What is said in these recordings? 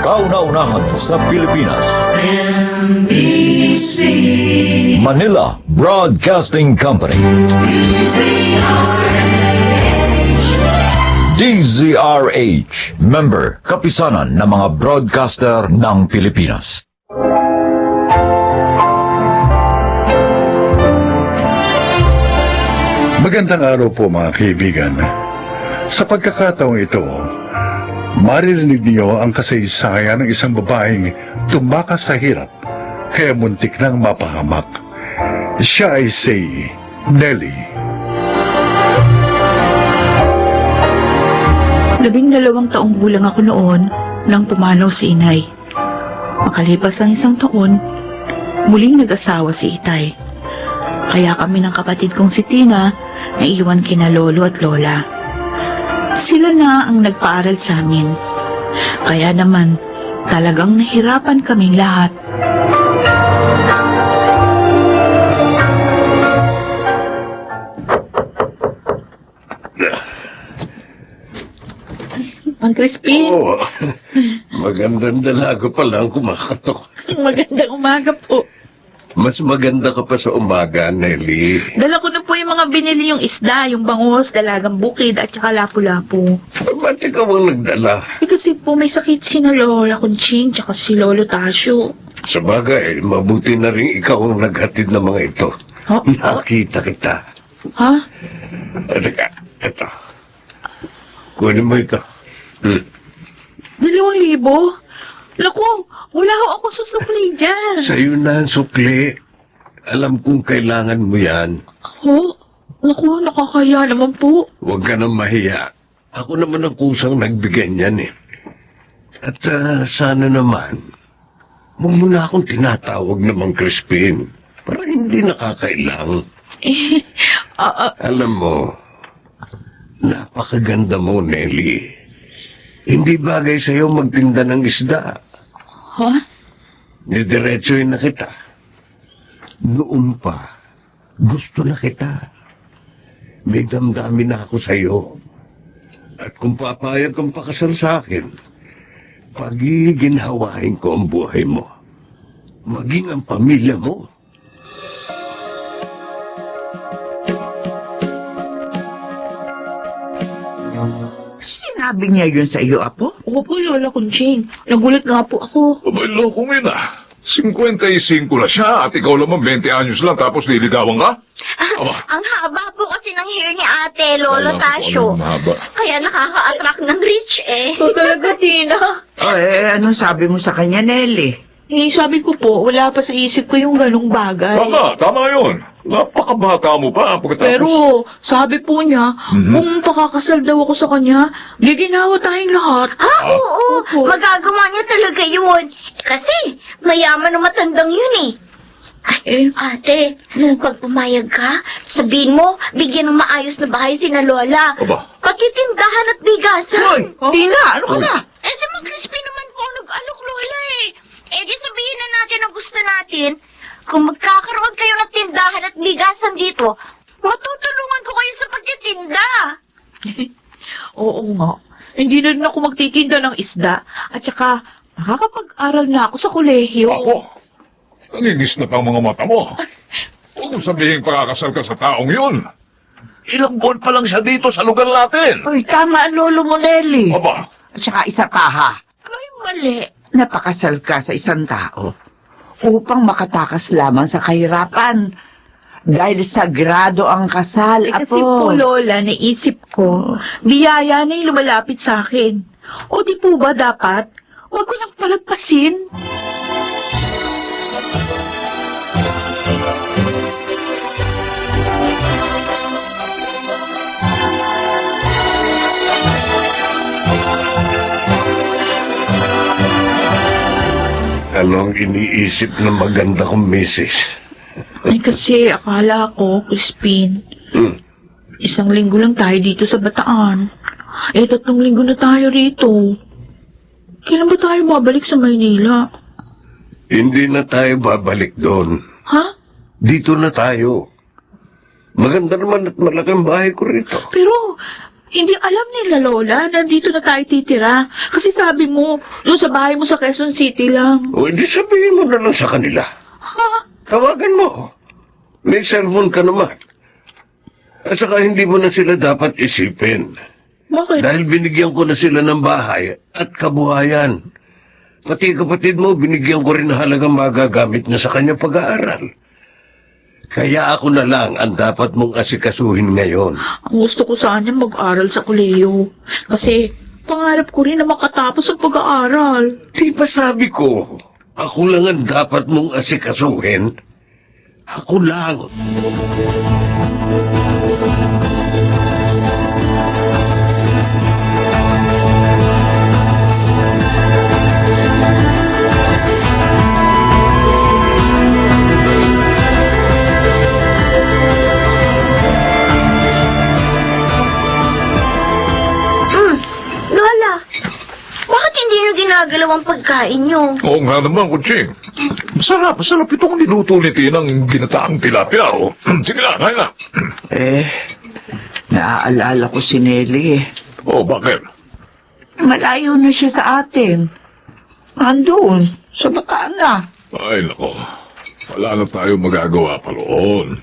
Kauna-unahan sa Pilipinas. Manila Broadcasting Company. DZRH, member, kapisanan ng mga broadcaster ng Pilipinas. Magandang araw po mga kaibigan. Sa pagkakataong ito, maririnig niyo ang kasaysayan ng isang babaeng tumakas sa hirap, kaya muntik nang mapahamak. Siya ay si Nelly. 12 taong gulang ako noon nang pumanaw si inay. Makalipas ang 1 taon, muling nag-asawa si itay. Kaya kami ng kapatid kong si Tina naiwan kina lolo at lola. Sila na ang nagpaaral sa amin. Kaya naman, talagang nahirapan kaming lahat. Ang Crispin, Oo. Magandang dalago pa lang kumakatok. magandang umaga po. Mas maganda ka pa sa umaga, Nelly. Dala ko na po yung mga binili yung isda, yung bangos, dalagang bukid, at saka lapu-lapu. Ba't ikaw ang nagdala? Kasi po may sakit si na Lola Conching, tsaka si Lolo Tasio. Sa bagay, mabuti na rin ikaw ang naghatid ng mga ito. Ha? Nakita kita. Ha? Teka, ito. Kunin mo ito. 2,000? Naku, wala ho akong susukli dyan. Sa'yo na ang sukli. Alam kong kailangan mo yan. Ho? Naku, nakakaya naman po. Huwag ka nang mahiya. Ako naman ang kusang nagbigay niyan eh. At sana naman, huwag mo na akong tinatawag namang Crispin. Para hindi nakakailang. Alam mo, napakaganda mo, Nelly. Hindi bagay sa'yo magtinda ng isda. Ha? Didiretsohin na kita. Noon pa, gusto na kita. May damdamin na ako sa'yo. At kung papayag kang pakasal sa akin, pagiginhawain ko ang buhay mo. Maging ang pamilya mo. Sinabi niya yun sa iyo, Apo? Opo, Lola Conching. Nagulat nga po ako. Abay, lokong ina. 55 na siya at ikaw naman 20 anyos lang tapos niligawan ka? Aba, Ang haba po kasi ng hair ni ate, Lolo Tasio. Anong mahaba? Kaya nakaka-attract ng rich eh. Ito talaga, Tina. Anong sabi mo sa kanya, Nelly? Sabi ko po, wala pa sa isip ko yung ganong bagay. Tama yun. Napakabata mo pa pagkatapos. Pero, sabi po niya, kung pakakasal daw ako sa kanya, giginawa tayong lahat. Oo, Opo. magagawa niya talaga yun. Kasi, mayaman ng matandang yun eh. Ay, ate, pag pumayag ka, sabihin mo, bigyan ng maayos na bahay si na Lola. Aba. Pagkitindahan at bigasan. Tina, ano ka ba? Eh, si Mang Crispy naman po nag-alok, Lola eh. Eh, di sabihin na natin ang gusto natin. Kung magkakaroon kayo ng tindahan at bigasan dito, matutulungan ko kayo sa pagtitinda. Oo nga. Hindi na rin ako magtitinda ng isda. At saka, makakapag-aral na ako sa kolehiyo. Ako, nangingis na pang mga mata mo. Huwag mo sabihin pakakasal ka sa taong yun. Ilang buwan pa lang siya dito sa lugar natin. Uy, tama ang lolo mo, Nelly. Aba, At saka isa pa, ha? May mali. Napakasal ka sa isang tao upang makatakas lamang sa kahirapan. Dahil sagrado ang kasal, Kasi Apo. po, Lola, naisip ko, biyaya na yung lumalapit sa akin. O di po ba dapat, huwag ko nang palagpasin? Ano ang iniisip ng maganda kong misis? Ay kasi, akala ko, Crispin, Hmm. 1 linggo lang tayo dito sa Bataan. 3 linggo na tayo rito. Kailan ba tayo babalik sa Maynila? Hindi na tayo babalik doon. Ha? Dito na tayo. Maganda naman at malaking bahay ko rito. Pero, Hindi alam nila, Lola, nandito na tayo titira. Kasi sabi mo, doon sa bahay mo sa Quezon City lang. O, hindi sabihin mo na lang sa kanila. Ha? Tawagan mo. May cellphone ka naman. At saka hindi mo na sila dapat isipin. Bakit? Dahil binigyan ko na sila ng bahay at kabuhayan. Pati kapatid mo, binigyan ko rin na halagang magagamit niya sa kanyang pag-aaral. Kaya ako na lang ang dapat mong asikasuhin ngayon. Ang gusto ko sana mag-aral sa kolehiyo. Kasi pangarap ko rin na makatapos ang pag-aaral. Di ba sabi ko, ako lang ang dapat mong asikasuhin? Ako lang. Lola, bakit hindi nyo ginagalaw ang pagkain nyo? Oo nga naman, Kuching. Masarap itong niluto ni Tinang ginataang tilapia, oh. Sige na, kain na. Naaalala ko si Nelly. Oh, bakit? Malayo na siya sa atin. Andun, sa Bataan na. Ay, nako. Wala na tayo magagawa pa roon.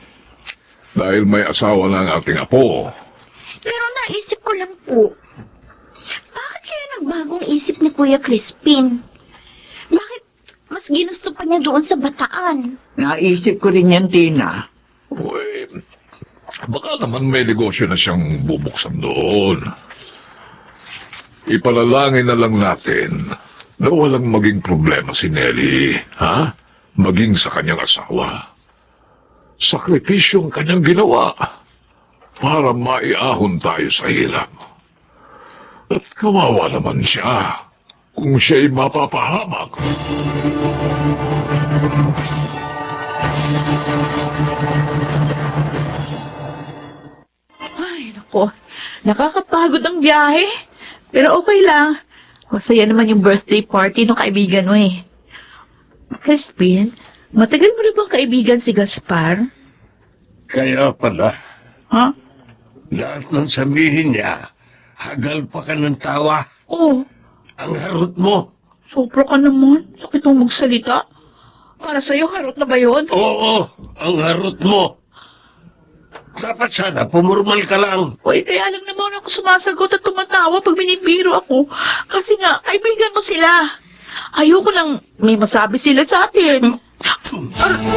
Dahil may asawa na ang ating apo. Pero naisip ko lang po, bakit kaya nagbagong isip ni Kuya Crispin? Bakit mas ginusto pa niya doon sa Bataan? Naisip ko rin yan, Tina. Uy, baka naman may negosyo na siyang bubuksan doon. Ipalalangin na lang natin na walang maging problema si Nelly, ha? Maging sa kanyang asawa. Sakripisyong kanyang ginawa para maiahon tayo sa hirap. At kawawa naman siya kung siya'y mapapahamak. Ay, nako. Nakakapagod ang biyahe. Pero okay lang. Masaya naman yung birthday party ng kaibigan mo eh. Crispin, matagal mo na bang kaibigan si Gaspar? Kaya pala, Ha? lahat ng sabihin niya, hagal pa ka ng tawa. Oh, Ang harot mo. sobra ka naman. Sakit mong magsalita. Para sa'yo, harot na ba yun? Oo, ang harot mo. Dapat sana, pumurmal ka lang. Uy, kaya lang naman ako sumasagot at tumatawa pag binibiro ako. Kasi nga, kaibigan mo sila. Ayoko lang may masabi sila sa atin.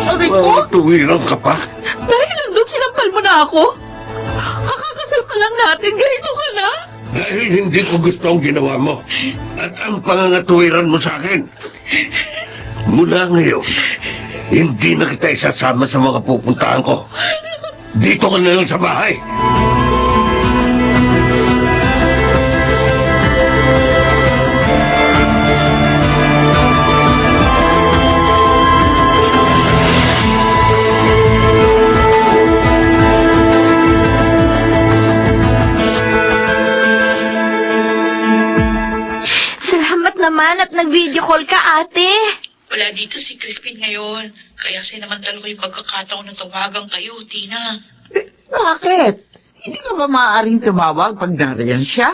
Aray ko? Tuwirang ka pa. Dahil lang doon sinampal mo na ako? Kakakasal pa lang natin, ganito ka na? Dahil hindi ko gusto ang ginawa mo. At ang pangangatuwiran mo sa akin. Mula ngayon, hindi na kita isasama sa mga pupuntahan ko. Dito ka na lang sa bahay. Salamat naman at nag-video call ka, ate. Wala dito si Crispin ngayon. Kaya sinamantala ko yung pagkakataon na tumagang kayo, Tina. Bakit? Hindi ka ba maaaring tumawag pag nariyan siya?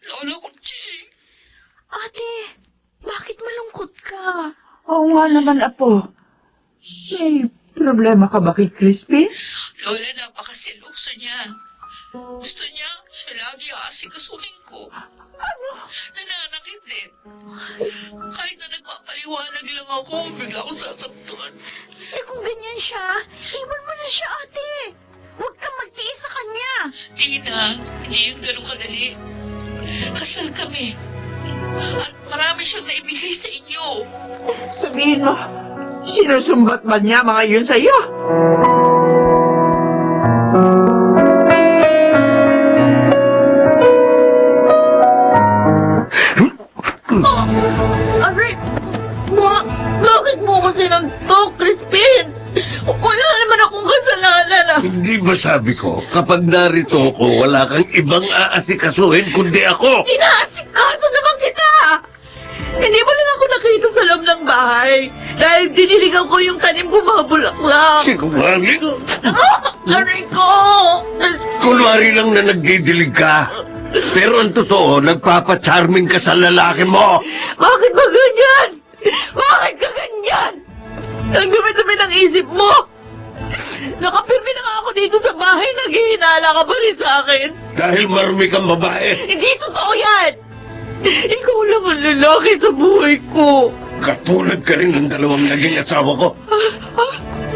Lolo ko, Ching. Ate, bakit malungkot ka? Oo nga naman, Apo. May problema ka ba kay Crispin? Lola, napakaseloso niya. Gusto niya, siya lagi aasikasuhin ko. Ano? Nananakit din. Kahit na nagpapaliwanag lang ako, bigla akong sasaktan. Eh kung ganyan siya, iwan mo na siya, ate. Huwag kang magtiis sa kanya. Tina, hindi yung ganun kadali. Kasal kami. At marami siyang naibigay sa inyo. Sabihin mo, sinusumbat ba niya mga yun sa'yo? Aray! Bakit mo ko sinuntok, Crispin? Wala naman akong kasalanan. Hindi ba sabi ko, kapag narito ako, wala kang ibang aasikasuhin kundi ako? Inaasikaso naman kita! Hindi mo lang ako nakita sa loob ng bahay. Dahil diniligan ko yung tanim ko mga bulaklak. Sinungaling? Aray ko! Kunwari lang na nagdidilig ka. Pero ang totoo, nagpapacharming ka sa lalaki mo. Bakit ba ganyan? Bakit ka ganyan? Ang dumi-dumi ng isip mo! Nakapirmi na nga ako dito sa bahay, naghihinala ka pa rin sa akin. Dahil marumi kang babae. Hindi totoo yan! Ikaw lang ang lalaki sa buhay ko. Katulad ka rin ng dalawang naging asawa ko.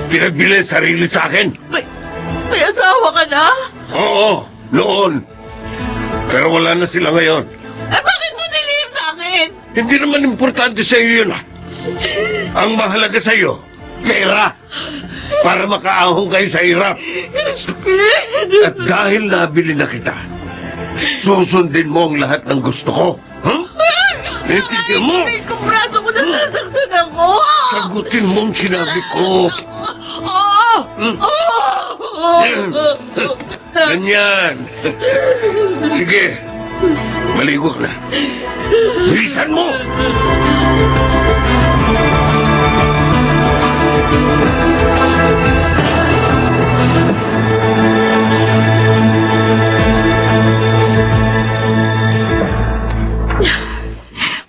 Pinagbili sarili sa akin. May asawa ka na? Oo, noon. Pero wala na sila ngayon. Bakit mo nilihim sa akin? Hindi naman importante sa iyo yun. Ang mahalaga sa iyo, pera. Para makaahong kayo sa hirap. At dahil nabili na kita, susundin mo ang lahat ng gusto ko. Huh? Naintindihan mo? May kumpraso ko na nasaktan ako. Sagutin mo ang sinabi ko. Oo! Ganyan. Sige, maligo ka na. Bilisan mo!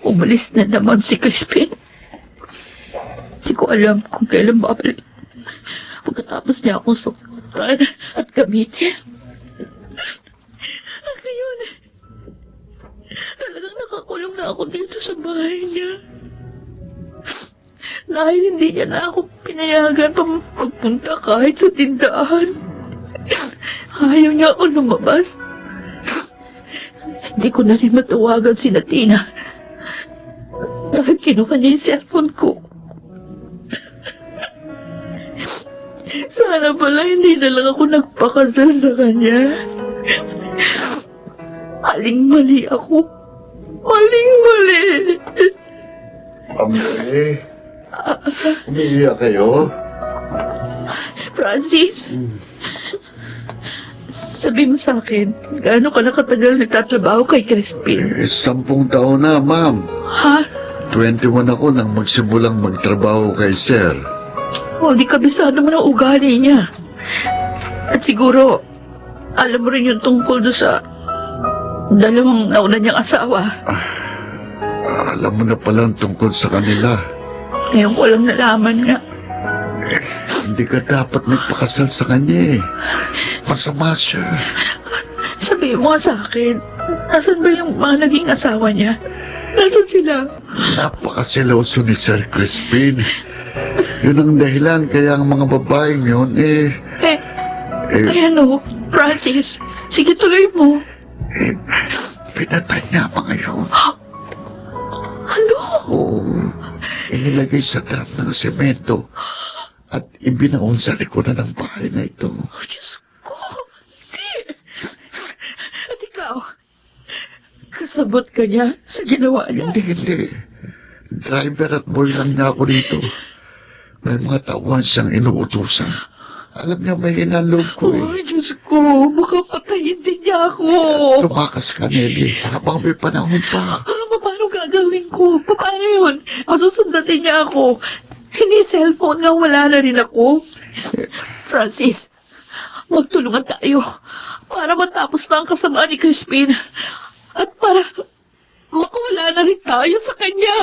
Umalis na naman si Crispin. Hindi ko alam kung kailan babalik. Pagkatapos niya akong suktan at gamitin. At ngayon, talagang nakakulong na ako dito sa bahay niya. Dahil hindi niya na ako pinayagan pa magpunta kahit sa tindahan. Ayaw niya ako lumabas. Hindi ko na rin matawagan si Tina. Dahil kinuha niya yung cellphone ko. Sana pala hindi na lang ako nagpakasal sa kanya. Maling-mali ako. Maling-mali. Mami, umiiyak kayo? Francis, sabi mo sa akin, gaano ka nakatagal nagtatrabaho kay Crispin? 10 taon na, ma'am. Ha? 21 ako nang magsimulang magtrabaho kay Sir. O, di kabisado mo ng ugali niya. At siguro, alam mo rin yung tungkol doon sa dalawang nauna niyang asawa. Alam mo na palang tungkol sa kanila. Ngayon ko lang nalaman nga. Hindi ka dapat nagpakasal sa kanya eh. Masama siya. Sabi mo nga sa akin, nasan ba yung mga naging asawa niya? Nasaan sila? Napakasiloso ni Sir Crispin. Yun ang dahilan kaya ang mga babaeng yun Ay ano, Francis, sige tuloy mo. Pinatay niya mga yun. Ano? Oo. Inilagay sa drum ng semento at ibinaon sa likuran ng bahay na ito. Oh, Diyos ko! Hindi! At ikaw, kasabot ka niya sa ginawa niya? Hindi. Driver at boy lang niya ako dito. May mga tauhan siyang inuutusan. Alam niya may hinalog ko eh. Ay, Diyos ko, baka patayin din niya ako. Tumakas ka, Nelly, habang may panahon pa. Paano gagawin ko? Paano yun? Masusundatin niya ako. Hindi cellphone nga, wala na rin ako. Francis, magtulungan tayo para matapos na ang kasamaan ni Crispin at para makawala na rin tayo sa kanya.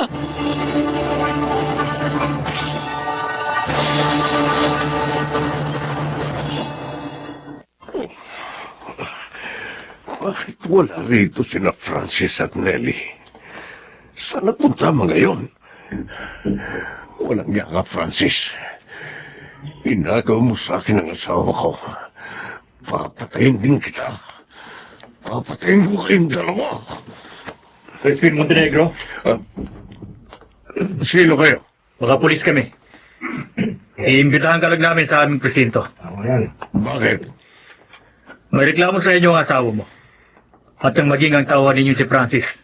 Bakit wala rito sina Francis at Nelly? Saan napunta mga ngayon? Walang yaka, Francis. Inagaw mo sa akin ang asawa ko. Papatayin din kita. Papatayin ko kayong dalawa. Crispin Montenegro, Sino kayo? mga pulis kami. Iimbitahan ka lang namin sa aming presinto. Bakit? May reklamo sa inyo ang asawa mo. At ang maging ang tawa ninyo si Francis.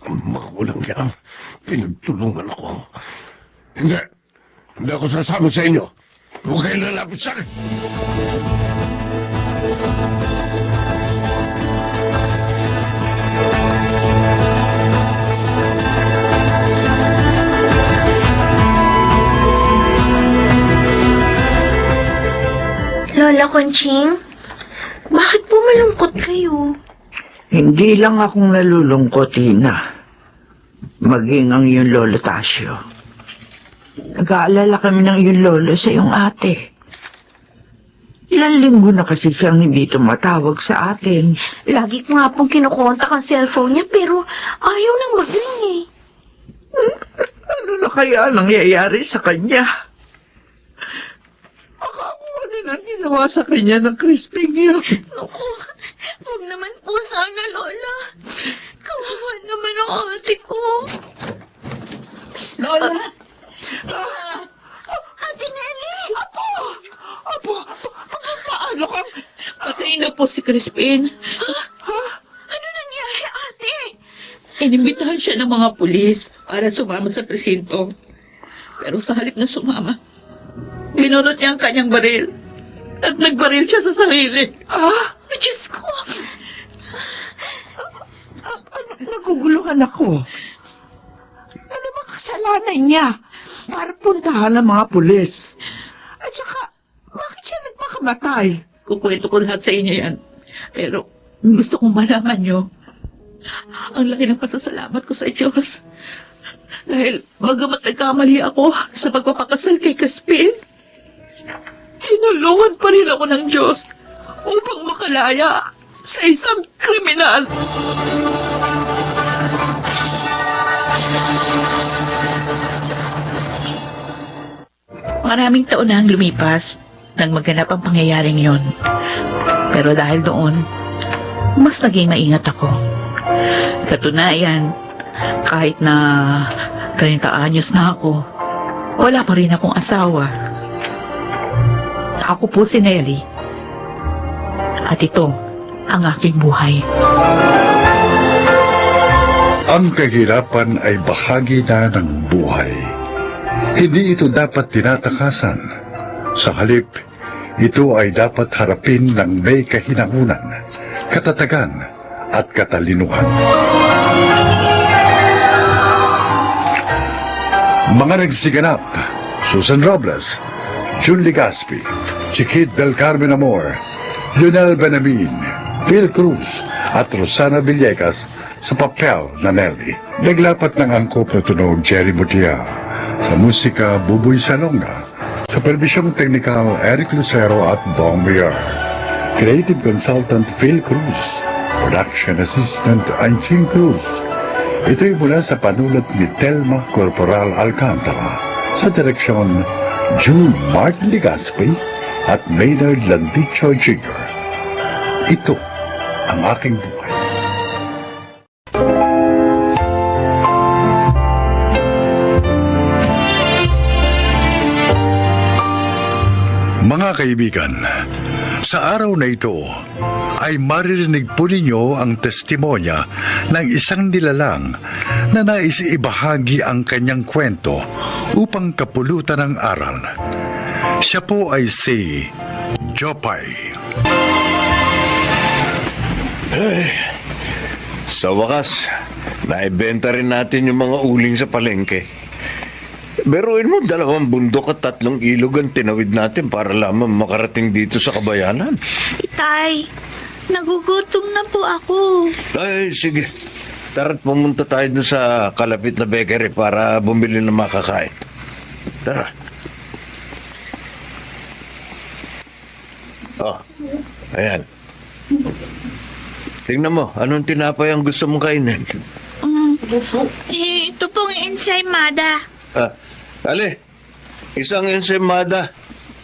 Makulang yan. Pinagtulungan ako. Hindi. Hindi ako sasama sa inyo. Huwag kayo lalapit sa akin. Lola Conching? Bakit po malungkot kayo? Hindi lang akong nalulungkot, Ina. Maging ang iyong lolo Tasio. Nag-aalala kami ng iyong lolo sa iyong ate. Ilang linggo na kasi siyang hindi tumatawag sa atin. Lagi ko nga pong kinukontak ang cellphone niya pero ayaw nang mag-ring eh. Ano na kaya nangyayari sa kanya? Ano na ginawa sa kanya ng Crispin yun? Naku, huwag naman po sana, Lola. Kawawa naman ang ate ko. Lola! Ate Nelly! Apo, paano ka? Patay na po si Crispin. Ano nangyari, ate? Inimbitahan siya ng mga pulis para sumama sa presinto. Pero sa halip na sumama, binunot niya ang kanyang baril. At nagbaril siya sa sarili. Diyos ko! Naguguluhan ako. Ano ba kasalanan niya? Para puntahan ng mga pulis. At saka, bakit siya nagpakamatay? Kukwento ko lahat sa inyo yan. Pero gusto kong malaman nyo, ang laki ng pasasalamat ko sa Diyos. Dahil bagamat nagkamali ako sa pagpapakasal kay Crispin, hinulungan pa rin ako ng Diyos upang makalaya sa isang kriminal. Maraming taon na ang lumipas nang maganap ang pangyayaring yon. Pero dahil doon, mas naging maingat ako. Katunayan, kahit na 30 anyos na ako, wala pa rin akong asawa. Ako po si Nelly. At ito ang aking buhay. Ang kahirapan ay bahagi na ng buhay. Hindi ito dapat tinatakasan. Sa halip, ito ay dapat harapin ng may kahinangunan, katatagan at katalinuhan. Mga nagsiganap, Susan Robles, June Legaspi, si Kid Del Carmen Amor, Lionel Benamin, Phil Cruz at Rosana Villegas sa papel na Nelly. Naglapat ng angkop na tunog Jerry Mutia, sa musika Buboy Salonga, sa perbisyong teknikal Eric Lucero at Bong Villar, creative consultant Phil Cruz, production assistant Anching Cruz. Ito'y mula sa panulat ni Telma Corporal Alcantara, sa direksyon June Martin Legaspi at Maynard Landicho Jr. Ito ang aking buhay. Mga kaibigan, sa araw na ito ay maririnig po ninyo ang testimonya ng isang nilalang na nais ibahagi ang kanyang kwento upang kapulutan ng aral. Siya po ay si Jopay. Sa wakas, naibenta rin natin yung mga uling sa palengke. Beruin mo, 2 bundok at 3 ilog ang tinawid natin para lamang makarating dito sa kabayanan. Itay, nagugutom na po ako. Ay, sige. Tara't pumunta tayo dun sa kalapit na bakery para bumili ng makakain. Tara. Oh, ayan. Tingnan mo, anong tinapay ang gusto mong kainin? Ito pong ensaymada. Ali, isang ensaymada.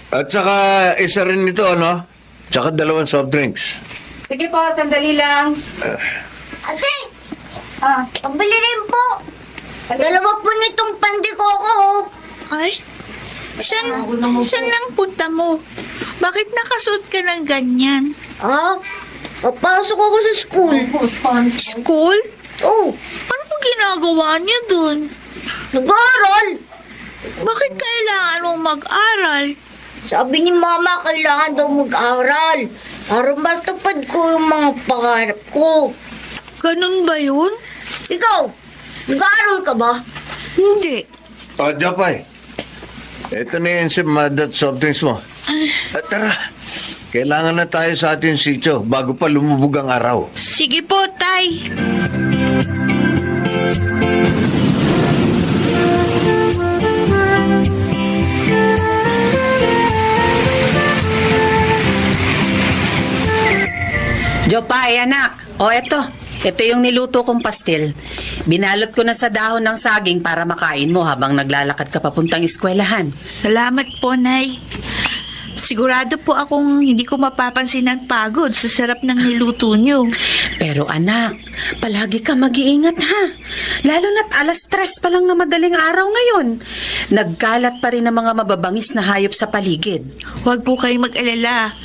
At saka isa rin ito, ano? Tsaka 2 soft drinks. Sige po, sandali lang. Ate, pabili rin po. 2 po nitong pandikoko. Ay, saan lang punta mo? Bakit nakasuot ka ng ganyan? Papasok ako sa school. School? Oo. Ano po ginagawa niya dun? Nag-aaral. Bakit kailangan mong mag-aral? Sabi ni Mama, kailangan daw mag-aral para matupad ko yung mga pangarap ko. Ganun ba yun? Ikaw, nag-aaral ka ba? Hindi. Japay, ito na yung ensaymada at soft drinks mo. At tara, Kailangan na tayo sa ating sityo bago pa lumubog ang araw. Sige po, Tay. Jopay, anak. O eto. Ito yung niluto kong pastil. Binalot ko na sa dahon ng saging para makain mo habang naglalakad ka papuntang eskwelahan. Salamat po, Nay. Sigurado po akong hindi ko mapapansin ang pagod sa sarap ng niluto niyo. Pero anak, palagi ka mag-iingat ha. Lalo na't 3:00 pa lang na madaling araw ngayon. Nagkalat pa rin ang mga mababangis na hayop sa paligid. Huwag po kayong mag-alala.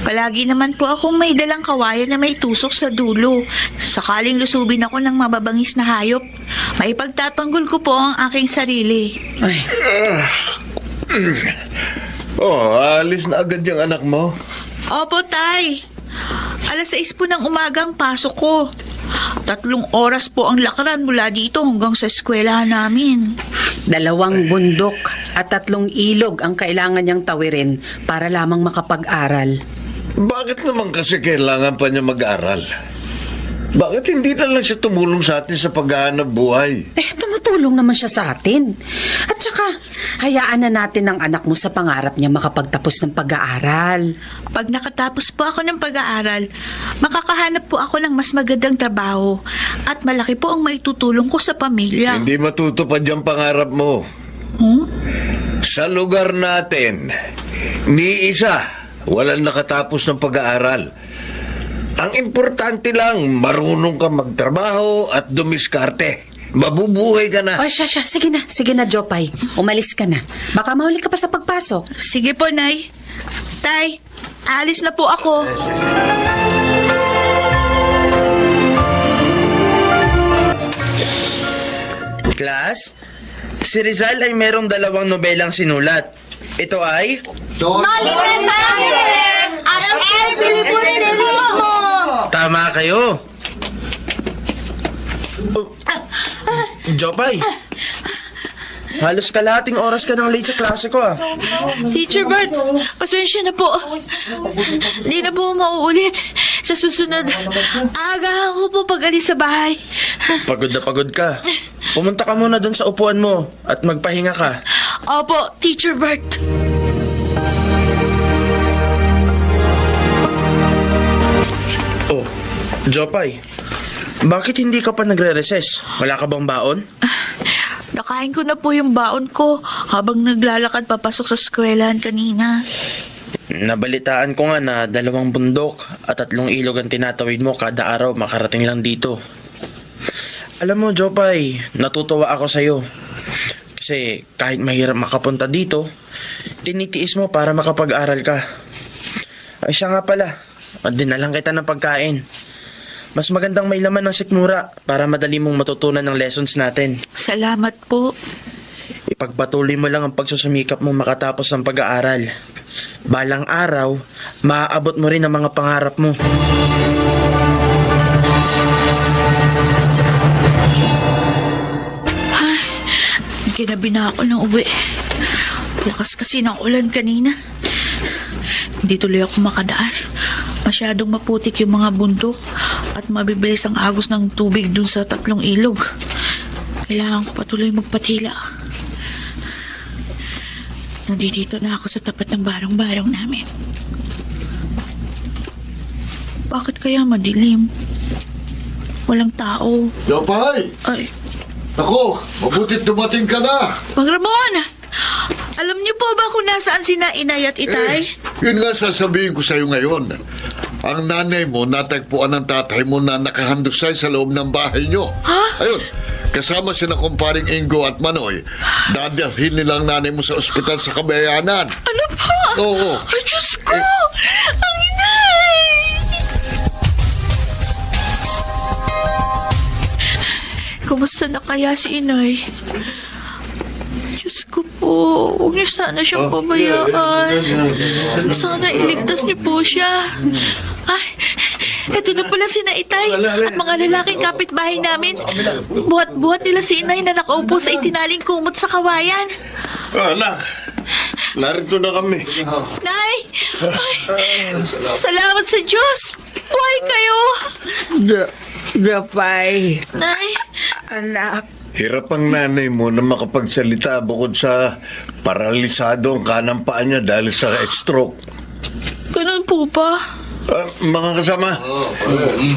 Palagi naman po akong may dalang kawayan na may tusok sa dulo. Sakaling lusubin ako ng mababangis na hayop, maipagtatanggol ko po ang aking sarili. Ay, Oh, alis na agad yung anak mo. Opo, Tay. 6:00 po ng umaga ang pasok ko. 3 oras po ang lakaran mula dito hanggang sa eskwelahan namin. 2 bundok at 3 ilog ang kailangan niyang tawirin para lamang makapag-aral. Bakit naman kasi kailangan pa niya mag-aral? Bakit hindi na lang siya tumulong sa atin sa paghahanap buhay? Tumutulong naman siya sa atin. At saka, hayaan na natin ang anak mo sa pangarap niya makapagtapos ng pag-aaral. Pag nakatapos po ako ng pag-aaral, makakahanap po ako ng mas magandang trabaho at malaki po ang maitutulong ko sa pamilya. Hindi matutupad yung pangarap mo. Sa lugar natin, ni isa, walang nakatapos ng pag-aaral. Ang importante lang, marunong ka magtrabaho at dumiskarte. Mabubuhay ka na. O, siya. Sige na, Jopay. Umalis ka na. Baka mahuli ka pa sa pagpasok. Sige po, Nay. Tay, aalis na po ako. Class, si Rizal ay merong 2 nobelang sinulat. Ito ay... Tama kayo. Jopay, halos kalahating oras ka nang late sa klase ko ah. Teacher Bert, pasensya na po. Hindi na po mauulit. Sa susunod, agahan ko po pag alis sa bahay. Pagod na pagod ka. Pumunta ka muna dun sa upuan mo at magpahinga ka. Opo, Teacher Bert. Oh, Jopay, bakit hindi ka pa nagre-recess? Wala ka bang baon? Nakain ko na po yung baon ko habang naglalakad papasok sa eskwelahan kanina. Nabalitaan ko nga na 2 bundok at 3 ilog ang tinatawid mo kada araw makarating lang dito. Alam mo, Jopay, natutuwa ako sa'yo. Kasi kahit mahirap makapunta dito, tinitiis mo para makapag-aral ka. Ay siya nga pala, dinalang kita ng pagkain. Mas magandang may laman ng sikmura para madali mong matutunan ng lessons natin. Salamat po. Ipagpatuloy mo lang ang pagsusumikap mo makatapos ng pag-aaral. Balang araw, maaabot mo rin ang mga pangarap mo. Ginabi na ako ng uwi. Lakas kasi ng ulan kanina. Hindi tuloy ako makadaan. Masyadong maputik yung mga bundok at mabibilis ang agos ng tubig dun sa 3 ilog. Kailangan ko patuloy magpatila. Nandito na ako sa tapat ng barong-barong namin. Bakit kaya madilim? Walang tao. Jopay! Ay, Ako, mabutit dumating ka na! Mang Ramon! Alam niyo po ba kung nasaan sina Inay at Itay? Yun nga sasabihin ko sa'yo ngayon. Ang nanay mo natagpuan ng tatay mo na nakahandusay sa loob ng bahay nyo. Ha? Ayun, kasama sina kumparing Ingo at Manoy. Dadalhin nilang nanay mo sa ospital sa Kabayanan. Ano po? Oo. Ay, Diyos ko! Ang Inay! Kumusta na kaya si Inay? Diyos ko po, huwag niyo sana siyang pabayaan. Sana iligtas niyo po siya. Ay, eto na pala si Itay at mga lalaking kapitbahay namin. Buhat-buhat nila si Inay na nakaupo sa itinaling kumot sa kawayan. Anak, narito na kami. Nay! Ay, salamat sa Diyos! Buhay kayo! Jopay, Nay! anak, Hirap ang nanay mo na makapagsalita bukod sa paralisado ang kanang paa niya dahil sa stroke. Ganun po ba? Mga kasama,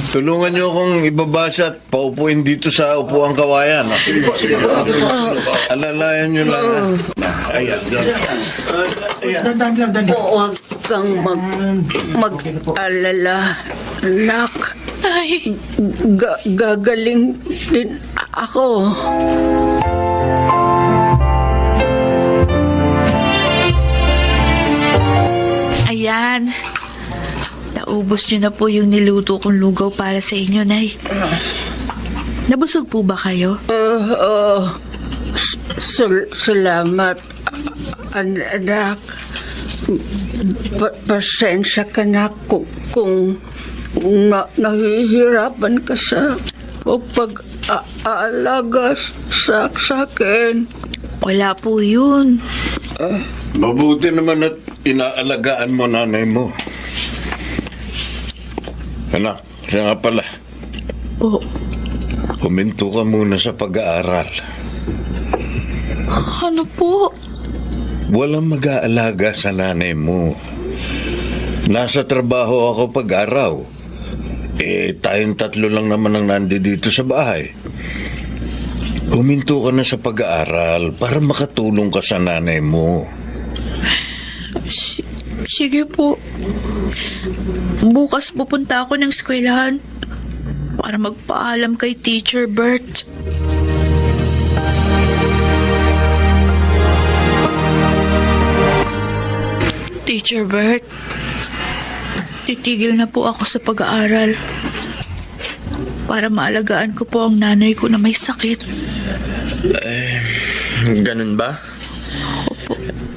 tulungan niyo akong ibabasa at paupuin dito sa upuang kawayan. Alalayan niyo lang. Ayan. huwag kang mag-alala, anak. Nay! Gagaling din ako. Ayan. Naubos niyo na po yung niluto kong lugaw para sa inyo, Nay. Nabusog po ba kayo? Salamat, anak. Pasensya ka na kung nahihirapan ka sa pag-aalaga sa akin. Wala po yun. Mabuti naman at inaalagaan mo nanay mo. Anak, siya nga pala. Oh, Huminto ka muna sa pag-aaral. ano po? Walang mag-aalaga sa nanay mo. Nasa trabaho ako pag-araw. Tayong tatlo lang naman ang nandito sa bahay. Huminto ka na sa pag-aaral para makatulong ka sa nanay mo. Sige po. Bukas pupunta ako ng eskwelahan para magpaalam kay Teacher Bert. Teacher Bert, titigil na po ako sa pag-aaral para maalagaan ko po ang nanay ko na may sakit. Ganun ba?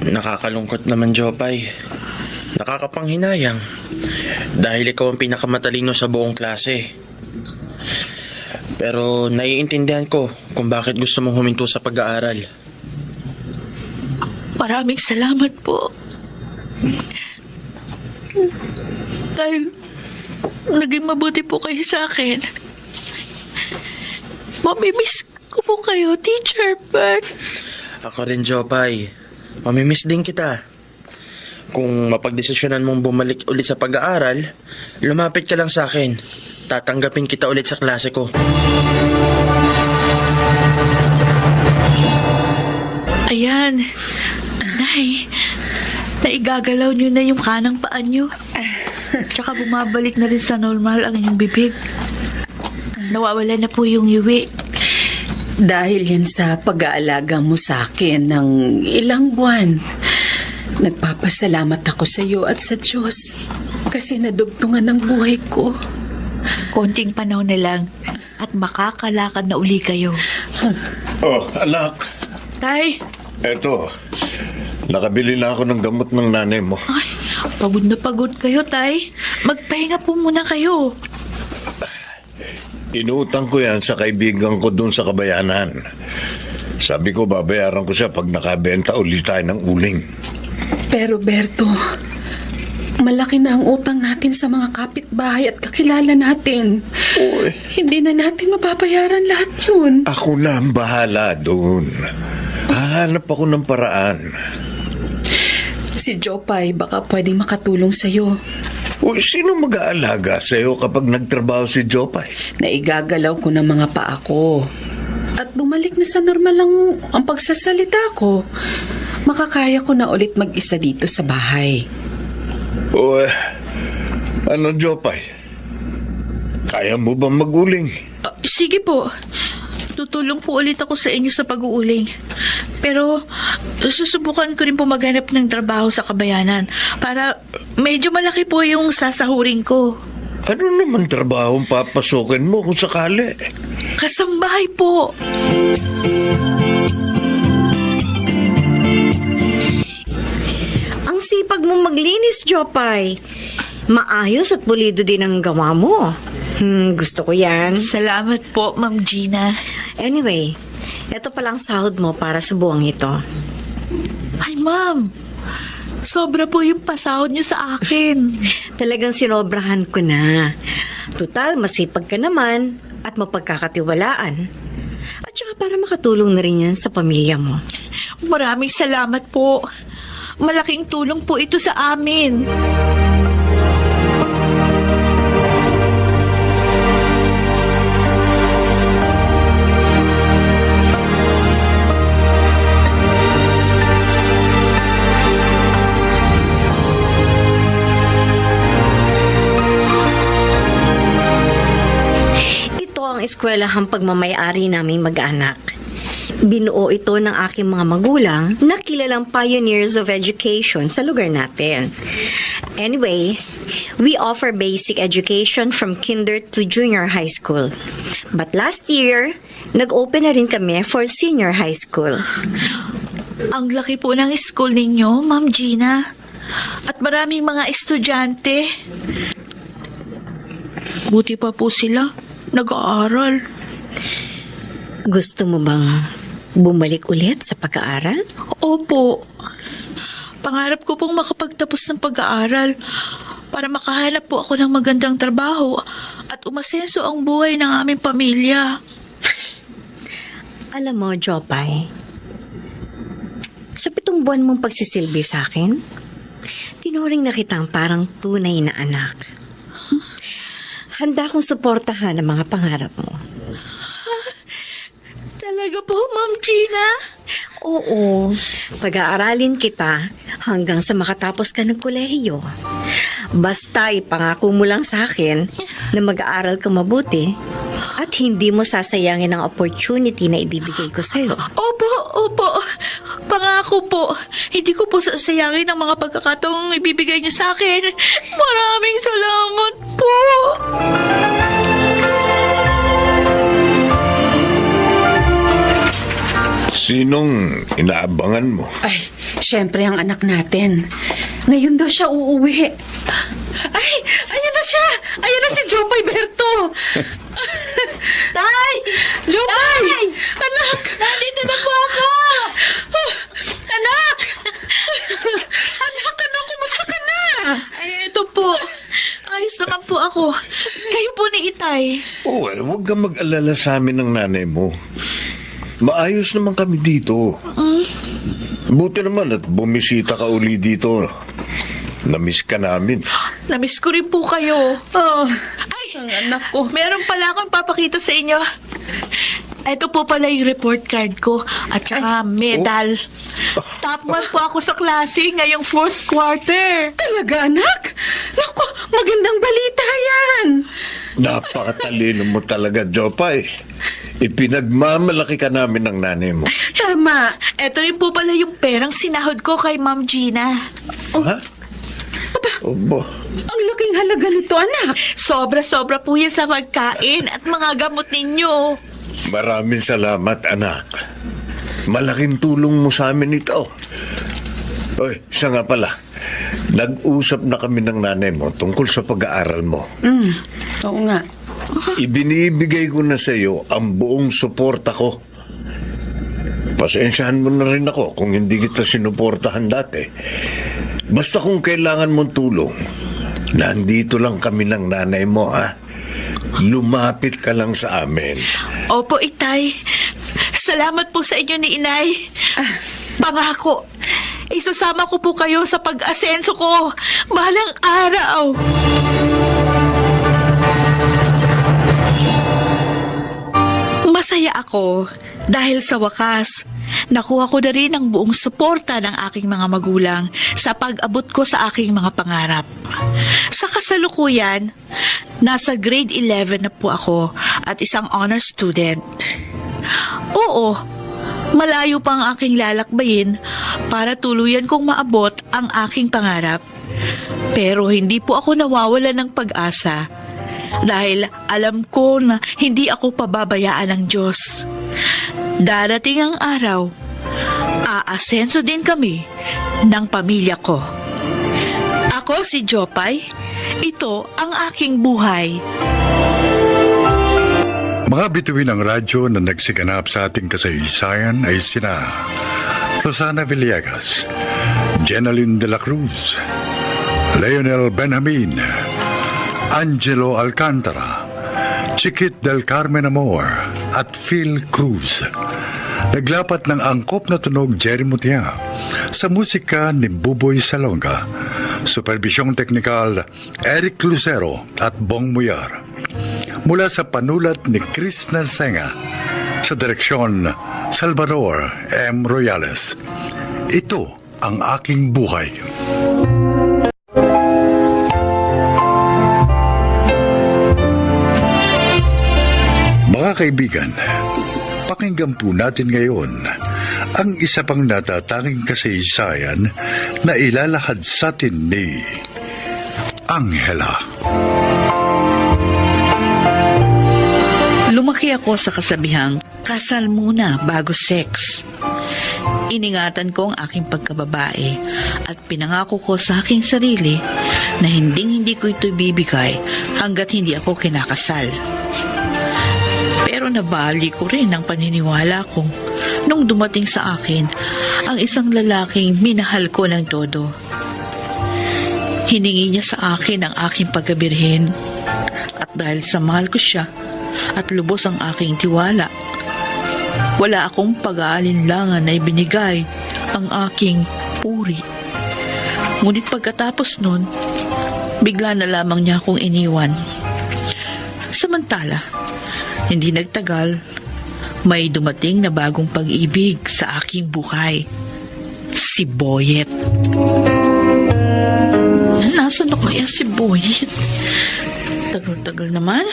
Nakakalungkot naman, Jopay. Nakakapanghinayang. Dahil ikaw ang pinakamatalino sa buong klase. Pero naiintindihan ko kung bakit gusto mong huminto sa pag-aaral. Maraming salamat po. Dahil naging mabuti po kayo sa akin. Mamimiss ko po kayo, Teacher Bert. Ako rin, Jopay. Mamimiss din kita. Kung mapagdesisyonan mong bumalik ulit sa pag-aaral, lumapit ka lang sa akin. Tatanggapin kita ulit sa klase ko. Ayan. Nay, naigagalaw niyo na yung kanang paa niyo. Tsaka bumabalik na rin sa normal ang inyong bibig. Nawawala na po yung yuwi. Dahil yan sa pag-aalaga mo sa akin ng ilang buwan. Nagpapasalamat ako sa iyo at sa Diyos kasi nadugtungan ang buhay ko. Konting panahon na lang at makakalakad na uli kayo. Oh, anak. Tay, Eto, nakabili na ako ng gamot ng nanay mo. ay, pagod na pagod kayo, Tay. Magpahinga po muna kayo. Inuutang ko yan sa kaibigan ko doon sa Kabayanan. Sabi ko babayaran ko siya pag nakabenta ulit tayo ng uling. Pero Berto, malaki na ang utang natin sa mga kapitbahay at kakilala natin. Uy. Hindi na natin mababayaran lahat yun. Ako na ang bahala doon. Hahanap ako ng paraan. Si Jopay baka pwedeng makatulong sa'yo. Uy, sino mag-aalaga sa'yo kapag nagtrabaho si Jopay? Naigagalaw ko ng mga paa ko. At bumalik na sa normal lang ang pagsasalita ko. Makakaya ko na ulit mag-isa dito sa bahay. Uy, ano Jopay? Kaya mo bang maguling? Sige po. Tutulong po ulit ako sa inyo sa pag-uuling. Pero susubukan ko rin po maghanap ng trabaho sa Kabayanan para medyo malaki po yung sasahurin ko. Ano naman trabaho ang papasukin mo kung sakali? Kasambahay po. Ang sipag mo maglinis, Jopay. Maayos at pulido din ang gawa mo. Gusto ko yan. Salamat po, Ma'am Gina. Anyway, ito palang sahod mo para sa buwang ito. Ay, Ma'am. Sobra po yung pasahod niyo sa akin. Talagang sinobrahan ko na. Total, masipag ka naman at mapagkakatiwalaan. At saka para makatulong na rin yan sa pamilya mo. Maraming salamat po. Malaking tulong po ito sa amin. Ito ang eskwelahang pagmamayari naming mag-anak. Binuo ito ng aking mga magulang na kilalang pioneers of education sa lugar natin. Anyway, we offer basic education from kinder to junior high school. But last year, nag-open na rin kami for senior high school. Ang laki po ng school ninyo, Ma'am Gina. At maraming mga estudyante. Buti pa po sila. Nag-aaral. Gusto mo bang bumalik ulit sa pag-aaral? Opo. Pangarap ko pong makapagtapos ng pag-aaral para makahanap po ako ng magandang trabaho at umasenso ang buhay ng aming pamilya. Alam mo, Jopay, sa 7 buwan mong pagsisilbi sa akin, tinuring na kitang parang tunay na anak. Handa akong suportahan ang mga pangarap mo. Talaga po, Ma'am Gina? Oo, pag-aaralin kita hanggang sa makatapos ka ng kolehiyo. Basta ipangako mo lang sa akin na mag-aaral ka mabuti at hindi mo sasayangin ang opportunity na ibibigay ko sa'yo. Opo. Pangako po. Hindi ko po sasayangin ang mga pagkakataong ibibigay niyo sa akin. Maraming salamat po. Sinong inaabangan mo? Ay, syempre ang anak natin. Ngayon daw siya uuwi. Ay, ayan na siya! Ayan na si Jopay Berto! Tay! Jopay! Tay! Anak! Nandito na po ako! Anak! Anak, kumusta ka na? Ay, ito po. Ayos naman po ako. Kayo po ni Itay. Oh, huwag kang mag-alala sa amin ng nanay mo. Maayos naman kami dito. Buti naman at bumisita ka uli dito. Namiss ka namin. Namiss ko rin po kayo. Oh, Ay, ang anak ko. meron pala akong papakita sa inyo. Ito po pala yung report card ko at saka medal. Top 1 po ako sa klase ngayong 4th quarter. Talaga, anak? Naku, magandang balita yan. Napakatalino mo talaga, Jopay. Ipinagmamalaki ka namin ng nanay mo. Tama. Ito rin po pala yung perang sinahod ko kay Ma'am Gina. Ha? Obo. Ang laking halaga nito, anak. Sobra-sobra po yan sa pagkain at mga gamot ninyo. Maraming salamat, anak. Malaking tulong mo sa amin ito. Oy, siya nga pala. Nag-usap na kami ng nanay mo tungkol sa pag-aaral mo. Oo nga. Ibinibigay ko na sa iyo ang buong suporta ko. Pasensyahan mo na rin ako kung hindi kita sinuportahan dati. Basta kung kailangan mong tulong, nandito lang kami ng nanay mo, ha? Lumapit ka lang sa amin. Opo, Itay. Salamat po sa inyo ni Inay. Pangako, isasama ko po kayo sa pag-asenso ko. Bahalang araw. Masaya ako dahil sa wakas, nakuha ko na rin ang buong suporta ng aking mga magulang sa pag-abot ko sa aking mga pangarap. Sa kasalukuyan, nasa grade 11 na po ako at isang honor student. Oo, malayo pa ang aking lalakbayin para tuluyan kong maabot ang aking pangarap. Pero hindi po ako nawawalan ng pag-asa dahil alam ko na hindi ako pababayaan ng Diyos. Darating ang araw, aasenso din kami ng pamilya ko. Ako si Jopay, ito ang aking buhay. Mga bituin ng radyo na nagsiganap sa ating kasaysayan ay sina Rosana Villegas, Jenaline de la Cruz, Leonel Benjamin, Angelo Alcantara, Chiquit del Carmen Amor at Phil Cruz. Naglapat ng angkop na tunog Jerry Mutia sa musika ni Buboy Salonga. Supervisyong teknikal Eric Lucero at Bong Muyar. Mula sa panulat ni Chris Nalsenga. Sa direksyon Salvador M. Royales. Ito ang aking buhay. Mga kaibigan, pakinggan po natin ngayon ang isa pang natatanging kasaysayan na ilalahad sa atin ni Angela. Lumaki ako sa kasabihang, kasal muna bago sex. Iningatan ko ang aking pagkababae at pinangako ko sa aking sarili na hindi ko ito bibigay hanggat hindi ako kinakasal. Pero nabali ko rin ang paniniwala ko nung dumating sa akin ang isang lalaking minahal ko ng todo. Hiningi niya sa akin ang aking pagkabirhen at dahil sa mahal ko siya at lubos ang aking tiwala, wala akong pag-aalinlangan na ibinigay ang aking puri. Ngunit pagkatapos nun, bigla na lamang niya akong iniwan. Samantala, hindi nagtagal, may dumating na bagong pag-ibig sa aking buhay. Si Boyet. Nasaan na kaya si Boyet? Tagal-tagal naman.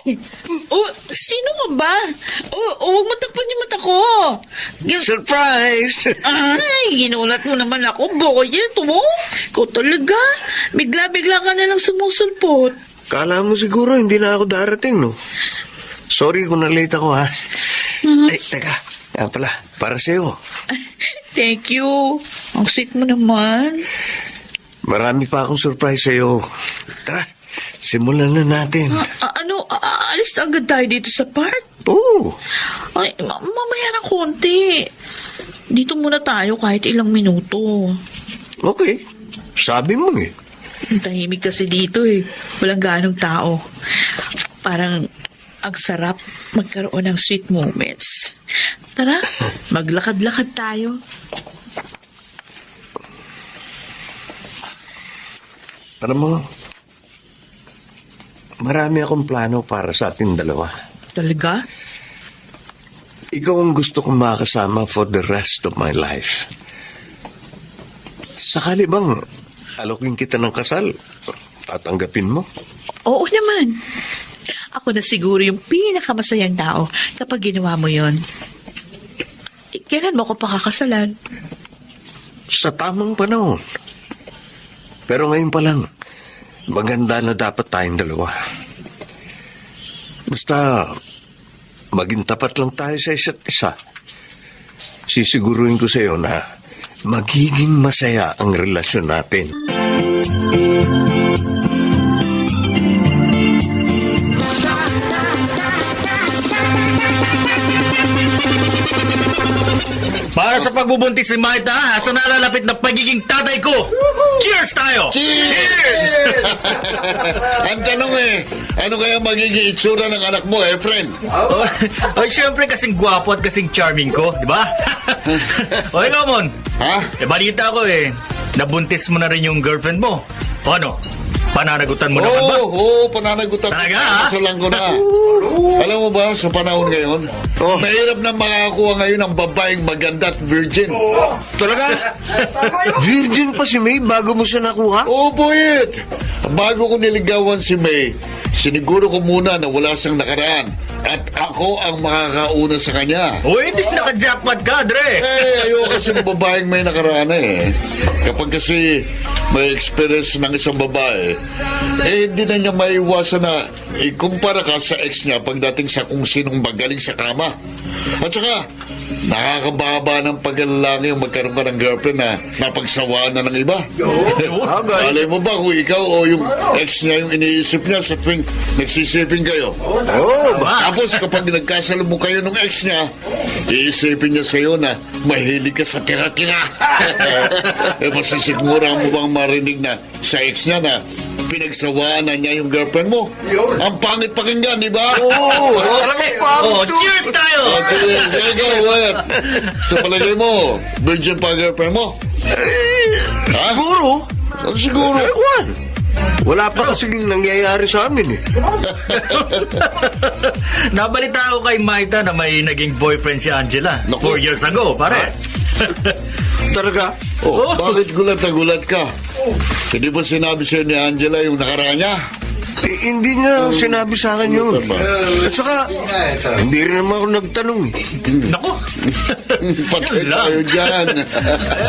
Ay! Oh, sino ka ba? Huwag mo takpan yung mata ko. Surprise! Ay, ginulat mo naman ako, Boyet. Oh, ikaw talaga. Bigla-bigla ka na lang sumusulpot. Kala mo siguro hindi na ako darating, no? Sorry kung na-late ako, ha? Ay, teka. Yan pala, para sa'yo. Thank you. Ang sweet mo naman. Marami pa akong surprise sa'yo. Tara, simulan na natin. Alis agad tayo dito sa park? Oo. Ay, mamaya na konti. Dito muna tayo kahit ilang minuto. Okay. Sabi mo eh. Tahimik kasi dito eh. Walang ganong tao. Parang ang sarap magkaroon ng sweet moments. Tara, maglakad-lakad tayo. Alam mo, marami akong plano para sa ating dalawa. Talaga? Ikaw ang gusto kong makasama for the rest of my life. Sakali bang alokin kita ng kasal, tatanggapin mo? Oo naman. Ako na siguro yung pinakamasayang tao kapag ginawa mo yon. Kailan mo ako pakakasalan? Sa tamang panahon. Pero ngayon pa lang, maganda na dapat tayong dalawa. Basta, maging tapat lang tayo sa isa't isa. Sisiguruhin ko sa iyo na magiging masaya ang relasyon natin. Para sa pagbubuntis ni Martha at sa nalalapit na pagiging tatay ko. Cheers tayo! Cheers! Ang tanong ano kaya magiging itsura ng anak mo, friend? Ay, syempre kasing gwapo at kasing charming ko, di ba? O, ikaw, Mon. Ha? Balita ko nabuntis mo na rin yung girlfriend mo. O ano? Pananagutan mo naman ba? Oo, pananagutan. Talaga, ha? Kasalan ko na. Alam mo ba, sa panahon ngayon, mahirap na makakuha ngayon ng babaeng maganda at virgin. Talaga? Virgin pa si May bago mo siya nakuha? Oo, Boyet. Bago ko niligawan si May, siniguro ko muna na wala siyang nakaraan. At ako ang makakauna sa kanya. Uy, hindi naka-jackpot ka, Dre. Ayoko kasi ng babaeng may nakaraan Kapag kasi may experience ng isang babae, hindi na niya maiwasan na ikumpara ka sa ex niya pagdating sa kung sinong magaling sa kama. At saka, Nakakababa ng pagkalalaki yung magkaroon ka ng girlfriend na napagsawaan na ng iba. Alay mo ba kung ikaw o yung ex niya yung iniisip niya sa tuwing nagsisiping kayo? Tapos kapag nagkasalubong kayo ng ex niya, iisipin niya sa'yo na mahilig ka sa tira-tira. Masisigmura mo bang marinig na sa ex niya na pinagsawaan na niya yung girlfriend mo? Ang pangit pakinggan, di ba? Cheers tayo! Sige, Wyatt. Sa palagay mo, virgin pa girlfriend mo? Ha? Siguro. Siguro. Wala pa kasing nangyayari sa amin eh. Nabalita ako kay Maita na may naging boyfriend si Angela. Naku. 4 years ago, pare. Talaga? Bakit gulat na gulat ka? Hindi ba sinabi sa'yo ni Angela yung nakaraan niya? Hindi niya sinabi sa akin yun. At saka, hindi rin naman ako nagtanong eh. Naku. Patay Yun lang. tayo dyan.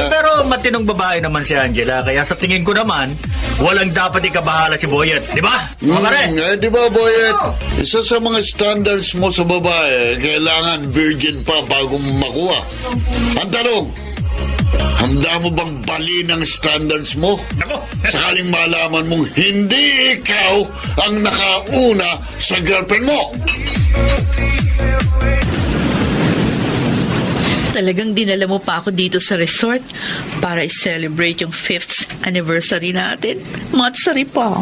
Pero matinong babae naman si Angela, kaya sa tingin ko naman, walang dapat ikabahala si Boyet. Di ba? Mga pare? Di ba, Boyet? Isa sa mga standards mo sa babae, kailangan virgin pa bago mo makuha. Ang tanong, handa mo bang bali ng standards mo? Naku. Sakaling malaman mong hindi ikaw ang nakauna sa girlfriend mo. Talagang dinala mo pa ako dito sa resort para i-celebrate yung 5th anniversary natin. Matsari pa.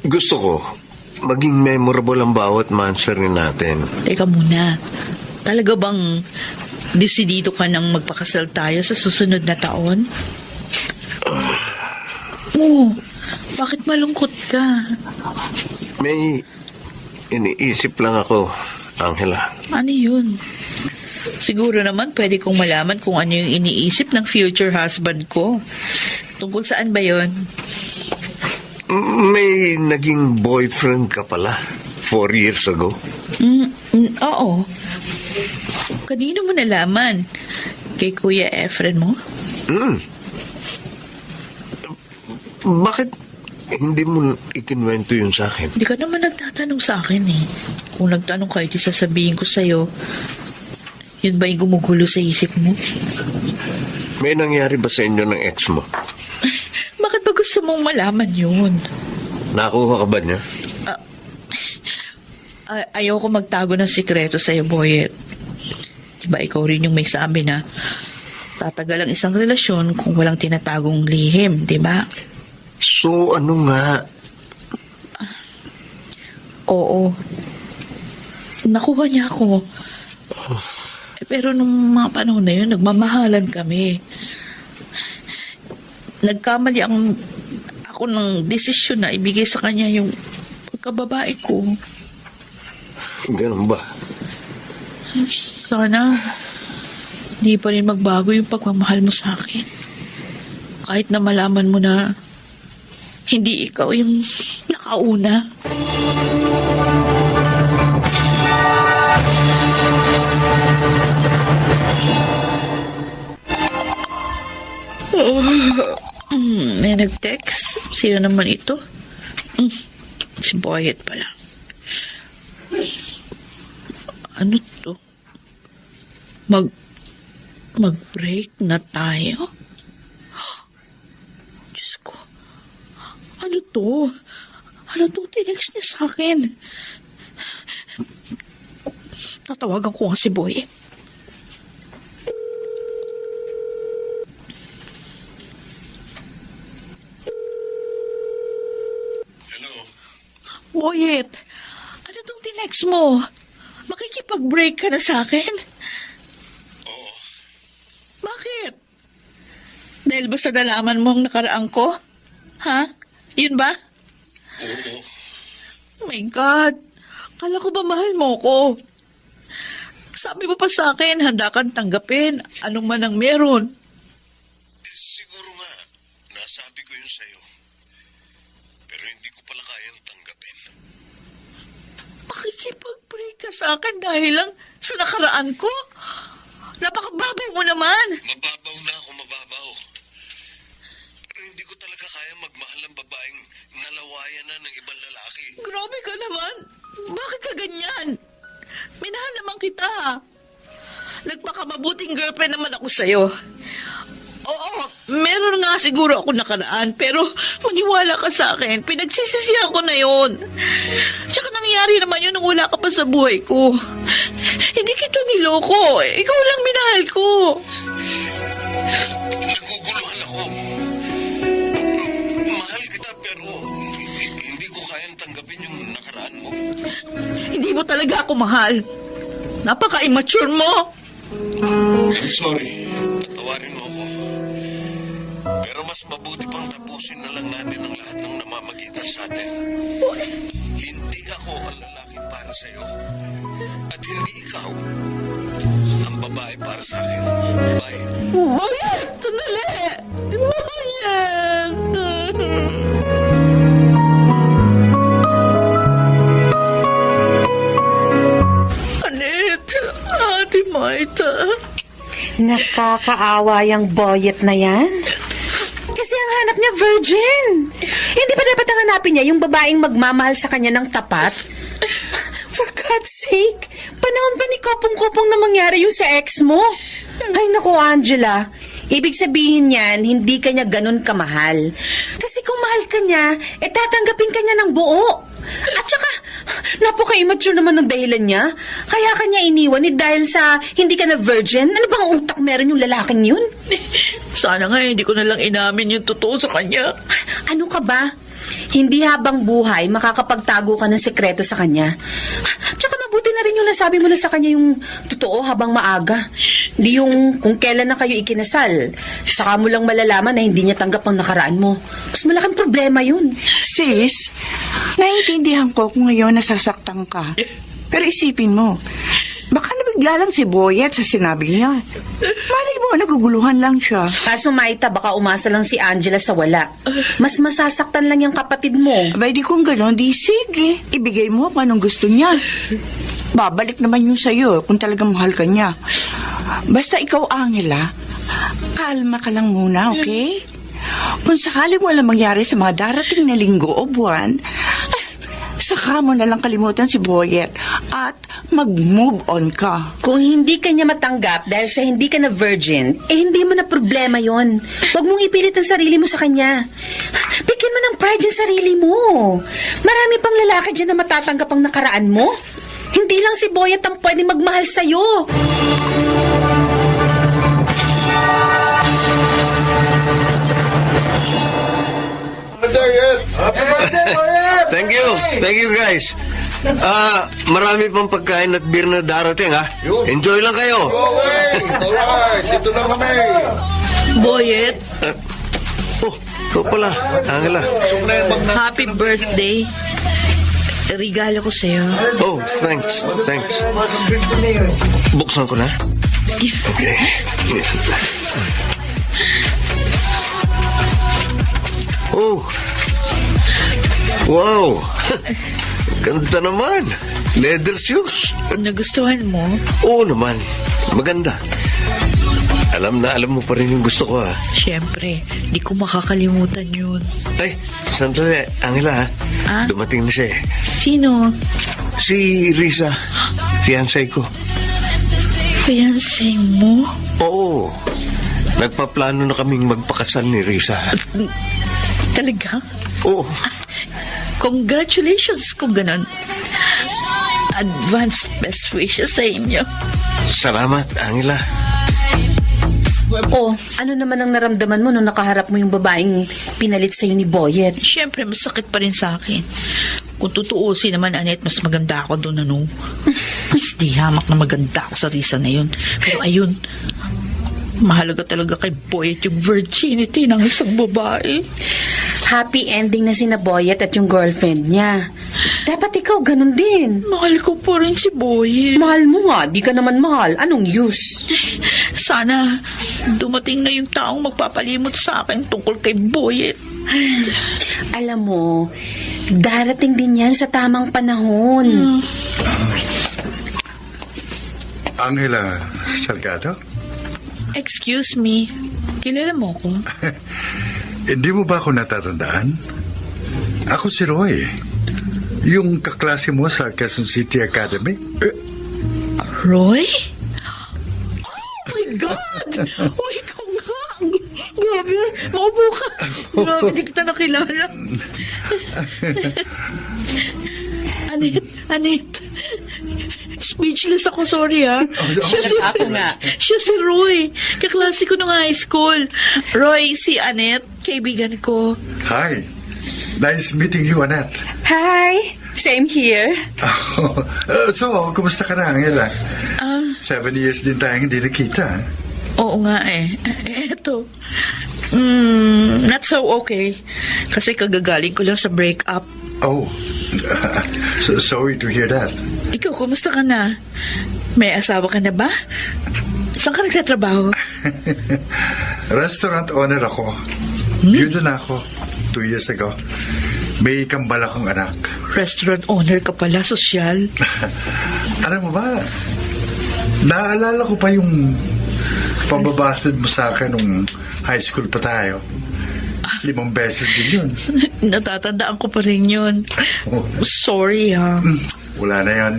Gusto ko, maging memorable ang bawat mansari natin. Teka muna. Talaga bang desidido ka nang magpakasal tayo sa susunod na taon? Oh, bakit malungkot ka? May iniisip lang ako, Angela. Ano yun? Siguro naman pwede kong malaman kung ano yung iniisip ng future husband ko. Tungkol saan ba yun? May naging boyfriend ka pala 4 years ago. Oo. Kanino mo nalaman? Kay Kuya Efren mo? Bakit hindi mo ikinwento yun sa akin? Hindi ka naman nagtatanong sa akin eh. Kung nagtanong ka, di sasabihin ko sa'yo. Yun ba yung gumugulo sa isip mo? May nangyari ba sa inyo ng ex mo? Bakit ba gusto mong malaman yun? Nakuha ka ba niya? Ayoko magtago ng sikreto sa'yo, Boyet. Diba ikaw rin yung may sabi na tatagal ang isang relasyon kung walang tinatagong lihim, diba? So, ano nga? Oo. Nakuha niya ako. Pero nung mga panahon na yun, nagmamahalan kami. Nagkamali ako ng desisyon na ibigay sa kanya yung pagkababae ko. Ganun ba? Sana hindi pa rin magbago yung pagmamahal mo sa akin. Kahit na malaman mo na hindi ikaw yung nakauna. May nag-text. Sino naman ito? Si Boyet pala. Ano to? Mag-break na tayo? Diyos ko. Ano to? Ano tong tinext niya sa akin? Tatawagan ko nga si Boy. Hello? Boyet, ano tong tinext mo? Makikipag-break ka na sa akin? Oo. Bakit? Dahil ba sa nalaman mo ang nakaraan ko? Ha? Yun ba? Oo. Oh my God. Kala ko ba mahal mo ko? Sabi mo pa sa akin, handa kang tanggapin anong man ang meron. Siguro nga, nasabi ko yun sa'yo. Pero hindi ko pala kayang tanggapin. Makikipag-break ka sa akin dahil lang sa nakaraan ko? Napakababaw mo naman. Mababaw na ako, mababaw. Pero hindi ko talaga kaya magmahal ng babaeng nalawayan na ng ibang lalaki. Grabe ka naman. Bakit ka ganyan? Minahal naman kita. Nagpakamabuting girlfriend naman ako sa'yo. Oo, meron nga siguro ako nakaraan, pero maniwala ka sa akin, pinagsisisihan ko na yun. Tsaka nangyari naman yun nung wala ka pa sa buhay ko. Hindi kita niloko, ikaw lang minahal ko. Naguguluhan ako. Mahal kita pero hindi ko kayang tanggapin yung nakaraan mo. Hindi mo talaga ako mahal. Napaka-immature mo. I'm sorry. Patawarin mo ako. Pero mas mabuti pang tapusin na lang natin ang lahat ng namamagitan sa atin. Hindi ako ang lalaki para sa'yo. At hindi ikaw ang babae para sa akin. Bye. Boyet! Sandali! Boyet! Anet, Ate Marta. Nakakaawa yung boyet na yan. Kasi ang hanap niya virgin. Hindi ba dapat ang hanapin niya yung babaeng magmamahal sa kanya ng tapat? For God's sake, panahon ba ni kopong-kopong na mangyari yung sa ex mo? Ay naku, Angela, ibig sabihin niyan, hindi ka niya ganun kamahal. Kasi kung mahal ka niya, tatanggapin ka niya ng buo. At saka, napaka-immature naman ng dahilan niya. Kaya ka niya iniwan dahil sa hindi ka na virgin. Ano bang utak meron yung lalaking yun? Sana nga hindi ko na lang inamin yung totoo sa kanya. Ano ka ba? Hindi habang buhay makakapagtago ka ng sekreto sa kanya. Tsaka mabuti na rin yung nasabi mo na sa kanya yung totoo habang maaga. Hindi yung kung kailan na kayo ikinasal. Saka mo lang malalaman na hindi niya tanggap ang nakaraan mo. Mas malaking problema yun. Sis, naiintindihan ko kung ngayon nasasaktan ka. Pero isipin mo, baka nabigla lang si Boyet sa sinabi niya. Malay mo, naguguluhan lang siya. Kaso Maita, baka umasa lang si Angela sa wala. Mas masasaktan lang yung kapatid mo. Abay, di kung gano'n, di sige. Ibigay mo kung anong gusto niya. Babalik naman yung sa'yo kung talagang mahal ka niya. Basta ikaw, Angela, kalma ka lang muna, okay? Kung sakaling walang mangyari sa mga darating na linggo o buwan, saka mo na lang kalimutan si Boyet at mag-move on ka. Kung hindi ka niya matanggap dahil sa hindi ka na virgin, hindi mo na problema yon. Huwag mong ipilit ang sarili mo sa kanya. Bigyan mo ng pride yung sarili mo. Marami pang lalaki dyan na matatanggap ang nakaraan mo. Hindi lang si Boyet ang pwede magmahal sa'yo. Thank you guys. Marami pang pagkain at beer na darating ha. Enjoy lang kayo. Alright, dito na kami. Boyet, Oh, ikaw pala, Angela. happy birthday. Regalo ko sa'yo. Oh, thanks. Buksan ko na. Okay. Oh. Wow. Ganda naman. Leather shoes. Nagustuhan mo? Oo naman. Maganda. Alam mo pa rin yung gusto ko ha. Siyempre, di ko makakalimutan yun. Ay, sandali, Angela ha. Ah? Dumating na siya eh. Sino? Si Risa, fiancé ko. Fiancé mo? Oo. Nagpaplano na kaming magpakasal ni Risa. Talaga? Oo. Congratulations kung ganun. Advance best wishes sa inyo. Salamat, Angela. Oh, ano naman ang naramdaman mo nung nakaharap mo yung babaeng pinalit sa'yo ni Boyet? Siyempre, masakit pa rin sa akin. Kung tutuusin naman, Annette, mas maganda ako doon, ano? Mas di hamak na maganda ako sa Risa na yun. Pero ayun, mahalaga talaga kay Boyet yung virginity ng isang babae. Happy ending na sina Boyet at yung girlfriend niya. Dapat ikaw ganun din. Mahal ko po rin si Boyet. Mahal mo nga, di ka naman mahal. Anong use? Sana dumating na yung taong magpapalimot sa akin tungkol kay Boyet. Alam mo, darating din yan sa tamang panahon. Angela Salgado? Excuse me, kilala mo ko? Hindi mo ba ako natatandaan? Ako si Roy. Yung kaklase mo sa Quezon City Academy. Roy? Oh, ikaw nga. Grabe, maupo ka. Grabe, di kita nakilala. Anet. Speechless ako, sorry ha. Siya si Roy. Kaklase ko nung high school. Roy, si Anet, kaibigan ko. Hi. Nice meeting you, Annette. Hi! Same here. So, kumusta ka na, Angela? 7 years din tayong hindi nakita. Oo nga eh. Eto. Not so okay. Kasi kagagaling ko lang sa breakup. Oh, so sorry to hear that. Ikaw, kumusta ka na? May asawa ka na ba? Saan ka nagtatrabaho? Restaurant owner ako. Yun na ako 2 years ago. May kambal akong anak. Restaurant owner ka pala, sosyal. Alam mo ba, naalala ko pa yung pambabasted mo sa akin nung high school pa tayo. 5 beses din yun. Natatandaan ko pa rin yun. Sorry ha. Wala na yun.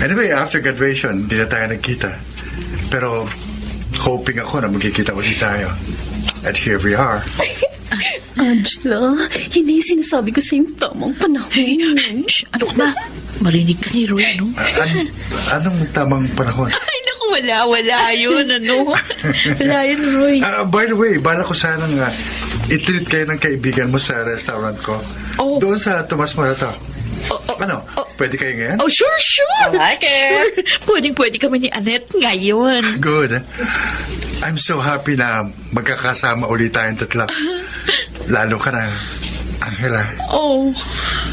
Anyway, after graduation, hindi na tayo nagkita. Pero hoping ako na magkikita ulit tayo. And here we are. Angela, hindi sinasabi ko sa yung tamang panahon. Shh, ano ka ba? Marinig ka ni Roy, no? Anong tamang panahon? Ay, naku, wala yun, ano? Wala yun, Roy. By the way, bala ko sanang i-treat kayo ng kaibigan mo sa restaurant ko. Oh. Doon sa Tomas Morato. Ano? Pwede kayo ngayon? Oh, sure. Hi, Ken. Pwede kami ni Annette ngayon. Good. I'm so happy na magkakasama ulit tayong tatlo. Lalo ka na, Angela. Oh.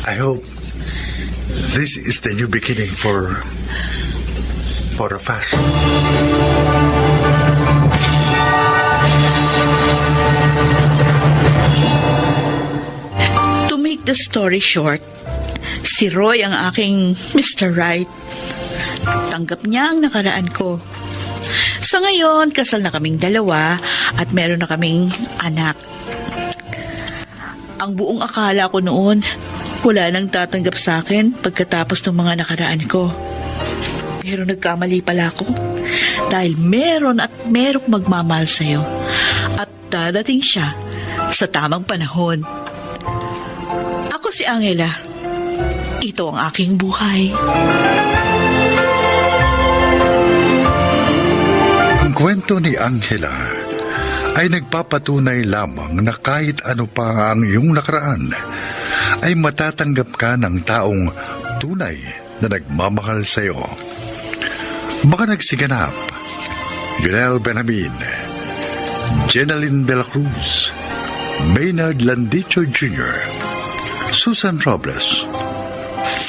I hope this is the new beginning for of us. To make the story short, si Roy ang aking Mr. Right. Tanggap niya ang nakaraan ko. Sa ngayon, kasal na kaming dalawa at meron na kaming anak. Ang buong akala ko noon, wala nang tatanggap sa akin pagkatapos ng mga nakaraan ko. Pero nagkamali pala ako dahil meron merong magmamahal sa'yo at dadating siya sa tamang panahon. Ako si Angela. Ito ang aking buhay. Ang kwento ni Angela ay nagpapatunay lamang na kahit ano pa ang iyong nakaraan, ay matatanggap ka ng taong tunay na nagmamahal sa iyo. Mga nagsiganap: Glenel Benjamin, Jenaline de la Cruz, Maynard Landicho Jr., Susan Robles,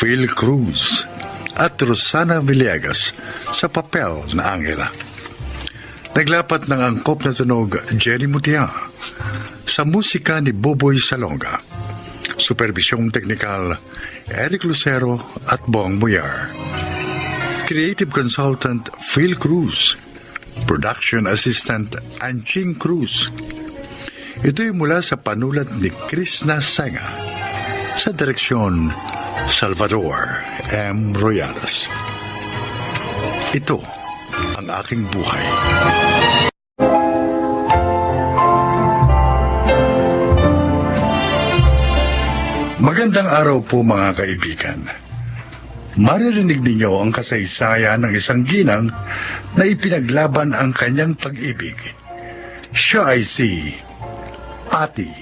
Phil Cruz, at Rosana Villegas sa papel na Angela. Naglapat ng angkop na tunog Jenny Mutia, sa musika ni Boboy Salonga, supervisyong teknikal Eric Lucero at Bong Muyar, creative consultant Phil Cruz, production assistant Anching Cruz. Ito'y mula sa panulat ni Chris Nasenga, sa direksyon Salvador M. Royales. Ito ang aking buhay. Magandang araw po mga kaibigan. Maririnig ninyo ang kasaysayan ng isang ginang na ipinaglaban ang kanyang pag-ibig. Siya ay si Patty.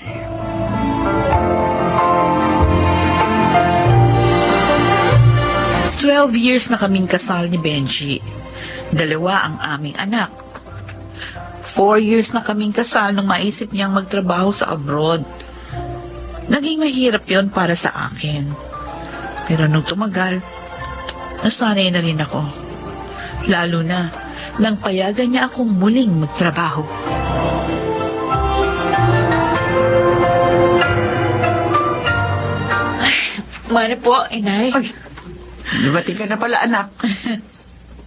"12 years na kaming kasal ni Benji. 2 ang aming anak. 4 years na kaming kasal nung maisip niyang magtrabaho sa abroad. Naging mahirap yon para sa akin. Pero nung tumagal, nasanay na rin ako. Lalo na nang payagan niya akong muling magtrabaho. Mano po, inay. Dumating ka na pala, anak.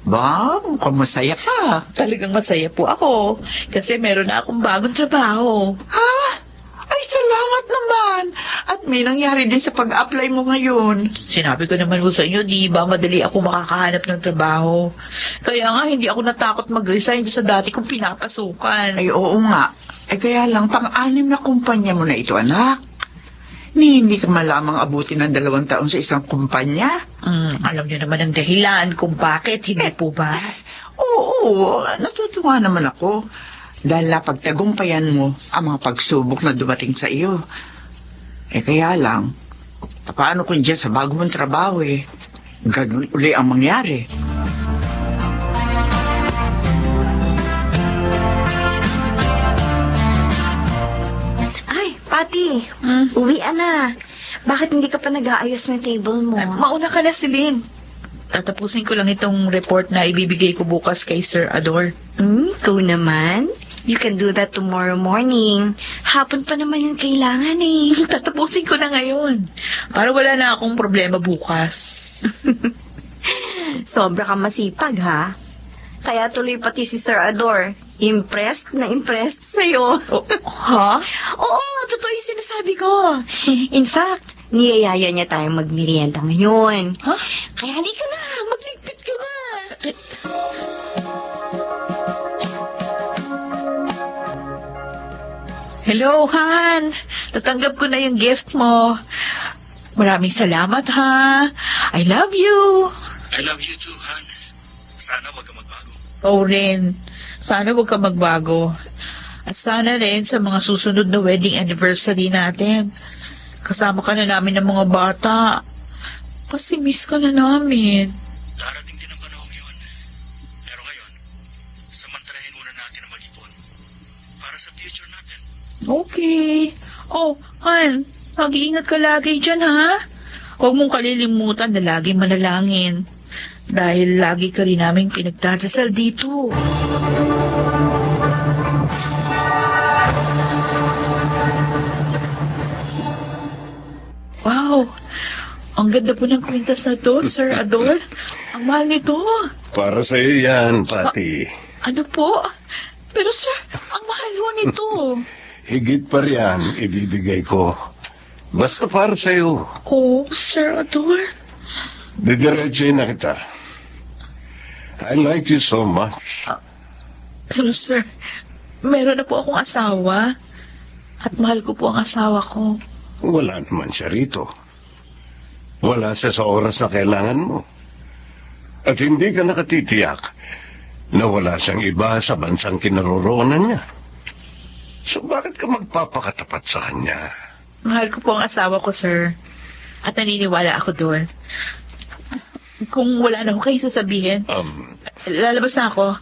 Ba, mukhang masaya ka. Talagang masaya po ako kasi meron na akong bagong trabaho. Ha? Ay, salamat naman. At may nangyari din sa pag-apply mo ngayon. Sinabi ko naman ho sa inyo, di ba madali ako makakahanap ng trabaho. Kaya nga, hindi ako natakot mag-resign sa dati kong pinapasukan. Ay, oo nga. Ay, kaya lang, pang-anim na kumpanya mo na ito, anak. Hindi ka malamang abutin ng 2 taon sa isang kumpanya. Alam niyo naman ang dahilan kung bakit, hindi po ba? Oo, natutuwa naman ako. Dahil napagtagumpayan mo ang mga pagsubok na dumating sa iyo. Eh kaya lang, paano kung dyan sa bago mong trabaho ganun uli ang mangyari? Ay, Pati, uwian na. Bakit hindi ka pa nag-aayos ng table mo? Mauna ka na, Celine. Tatapusin ko lang itong report na ibibigay ko bukas kay Sir Ador. Ikaw naman. You can do that tomorrow morning. Hapon pa naman yung kailangan eh. Tatapusin ko na ngayon. Para wala na akong problema bukas. Sobra ka masipag, ha? Kaya tuloy pati si Sir Ador. Impressed na impressed sa'yo. Ha? Oo, totoo yung sinasabi ko. In fact, niyayaya niya tayong magmerienda ngayon. Ha? Kaya halika na, magligpit ka na. Hello, Han. Natanggap ko na yung gift mo. Maraming salamat, ha. I love you. I love you too, Han. Sana wag ka magbago. Oo rin. Sana huwag ka magbago. At sana rin sa mga susunod na wedding anniversary natin. Kasama ka na namin ng mga bata. Kasi miss ka na namin. Darating din ang panahon yun. Pero ngayon, samantalahin muna natin ang mag-ipon. Para sa future natin. Okay. Oh, Han, mag-iingat ka lagi dyan, ha? Huwag mong kalilimutan na lagi manalangin. Dahil lagi ka rin namin pinagdadasal dito. Wow! Ang ganda po ng kwintas na to, Sir Ador. Ang mahal nito. Para sa iyo yan, Pati. Ano po? Pero sir, ang mahal ho nito. Higit pa riyan, ibibigay ko. Basta para sa iyo. Oh, Sir Ador. Didiretsuhin na kita. I like you so much. Pero sir, meron na po akong asawa. At mahal ko po ang asawa ko. Wala naman siya rito. Wala siya sa oras na kailangan mo. At hindi ka nakatitiyak na wala siyang iba sa bansang kinaroroonan niya. So bakit ka magpapakatapat sa kanya? Mahal ko po ang asawa ko, sir. At naniniwala ako doon. Kung wala na ho kayo sasabihin, lalabas na ako.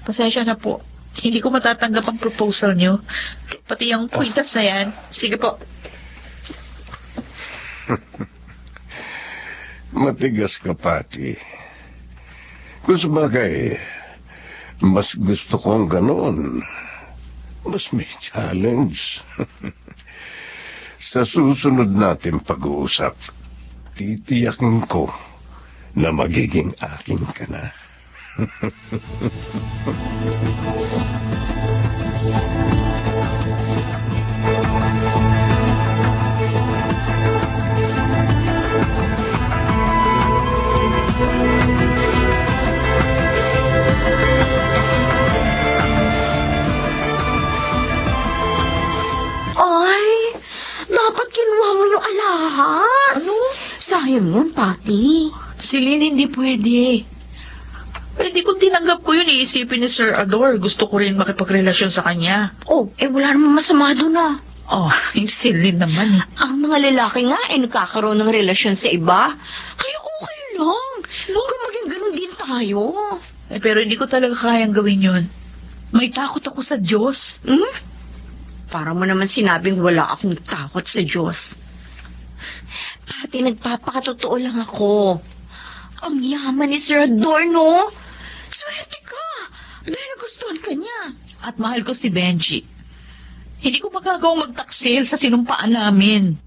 Pasensya na po. Hindi ko matatanggap ang proposal niyo. Pati yung kwintas na yan. Sige po. Matigas ka, Pati. Kung sabagay, mas gusto kong ganoon. Mas may challenge. Sa susunod natin pag-uusap, titiyakin ko na magiging akin ka na. Ay, dapat kinuha mo yung alahas. Ano? Sayang yun, Pati. Celine, hindi pwede. Pwede kung tinanggap ko yun, iisipin ni Sir Ador. Gusto ko rin makipagrelasyon sa kanya. Oh, wala namang masama doon ah. Oh, yung Celine naman eh. Ang mga lalaki nga nagkakaroon ng relasyon sa iba. Kaya okay lang. Kung maging ganun din tayo. Pero hindi ko talaga kayang gawin yun. May takot ako sa Diyos. Para mo naman sinabing wala akong takot sa Diyos. Pati nagpapakatotoo lang ako. Ang yaman ni Sir Adorno. Swerte ka. Dahil nagustuhan ka niya. At mahal ko si Benji. Hindi ko magagawang magtaksil sa sinumpaan namin.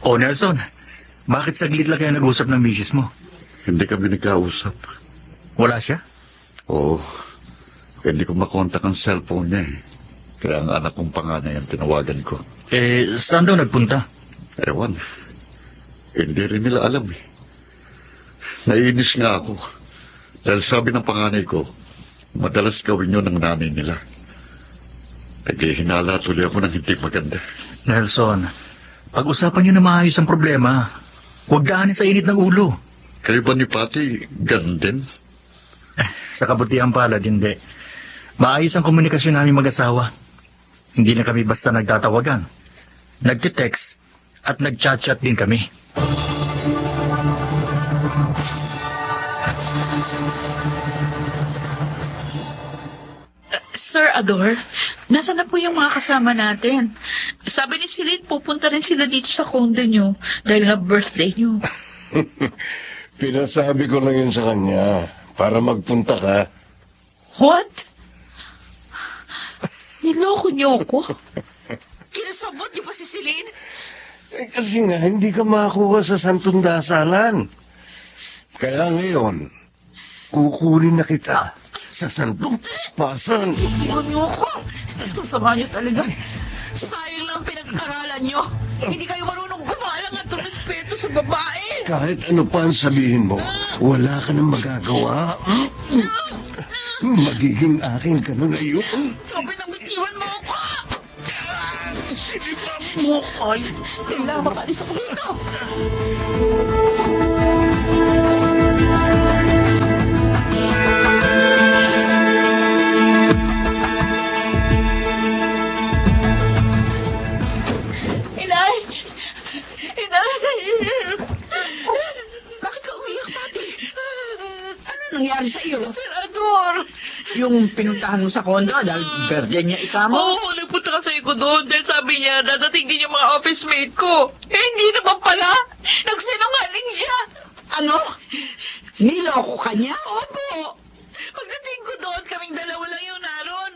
O Nelson, bakit saglit lang kayo nag-usap ng misis mo? Hindi kami nagkausap. Wala siya? Oo. Hindi ko makontak ang cellphone niya eh. Kaya ang anak kong panganay ang tinawagan ko. Saan daw nagpunta? Ewan. Hindi rin nila alam eh. Naiinis nga ako. Dahil sabi ng panganay ko, madalas gawin yun ng nanay nila. Naghihinala tuloy ako ng hindi maganda. Nelson, pag-usapan niyo na maayos ang problema. Huwag daanin sa init ng ulo. Kayo ba ni Pati, ganun din? Sa kabutihan pala, hindi. Maayos ang komunikasyon namin mag-asawa. Hindi na kami basta nagtatawagan. Nagtitext at nagchat-chat din kami. Sir Ador, nasa na po yung mga kasama natin? Sabi ni Celine, pupunta rin sila dito sa condo nyo dahil nga birthday nyo. Pinasabi ko lang yun sa kanya para magpunta ka. What? Niloko nyo ako? Kinasabot nyo pa si Celine? Kasi nga, hindi ka makakuha sa Santong Dasalan. Kaya ngayon, kukunin na kita sa Santong Pasan. Iwan nyo ako. Masama nyo talaga. Sayang lang pinag-aralan nyo. Hindi kayo marunong gumalang at respeto sa babae. Kahit ano pa ang sabihin mo, wala ka nang magagawa. Magiging akin ka na ngayon. Sabi nang bitiwan mo ako. Sinipan mo. Ay, kailangan makalis ako dito. Inay! Inay! Bakit ka umiyak, Tati? Ano nangyari sa iyo? Sir Ador! Yung pinuntahan mo sa kondo dahil birthday niya ikamo? Oo, nagpunta kasi ako doon dahil sabi niya dadating din yung mga office mate ko. Eh, hindi naman pala. Nagsinungaling siya. Ano? Niloko ka niya? Opo. Pagdating ko doon, kaming dalawa lang yung naroon.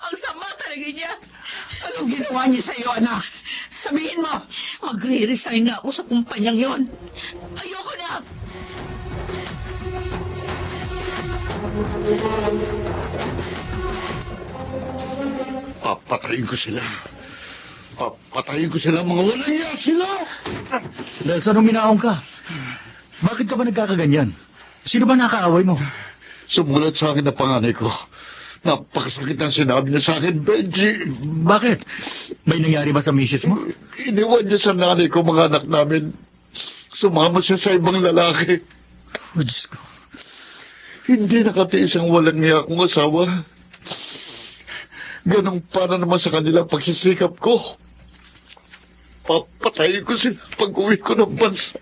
Ang sama talaga niya. Anong ginawa niya sa iyo, anak? Sabihin mo. Magre-resign na ako sa kumpanyang yon. Ayoko na. Papatayin ko sila. Papatayin ko sila, mga walang iya sila! Nelson, uminaong ka. Bakit ka ba nagkakaganyan? Sino ba nakaaway mo? Sumulat sa akin ang panganay ko. Napakasakit ang sinabi niya sa akin, Benji. Bakit? May nangyari ba sa misis mo? Iniwan niya sa nanay ko mga anak namin. Sumama siya sa ibang lalaki. Oh, Diyos ko. Hindi nakatiis ang walang niya akong asawa. Ganong para naman sa kanila pagsisikap ko. Papatayin ko sila pag-uwi ko ng bansa.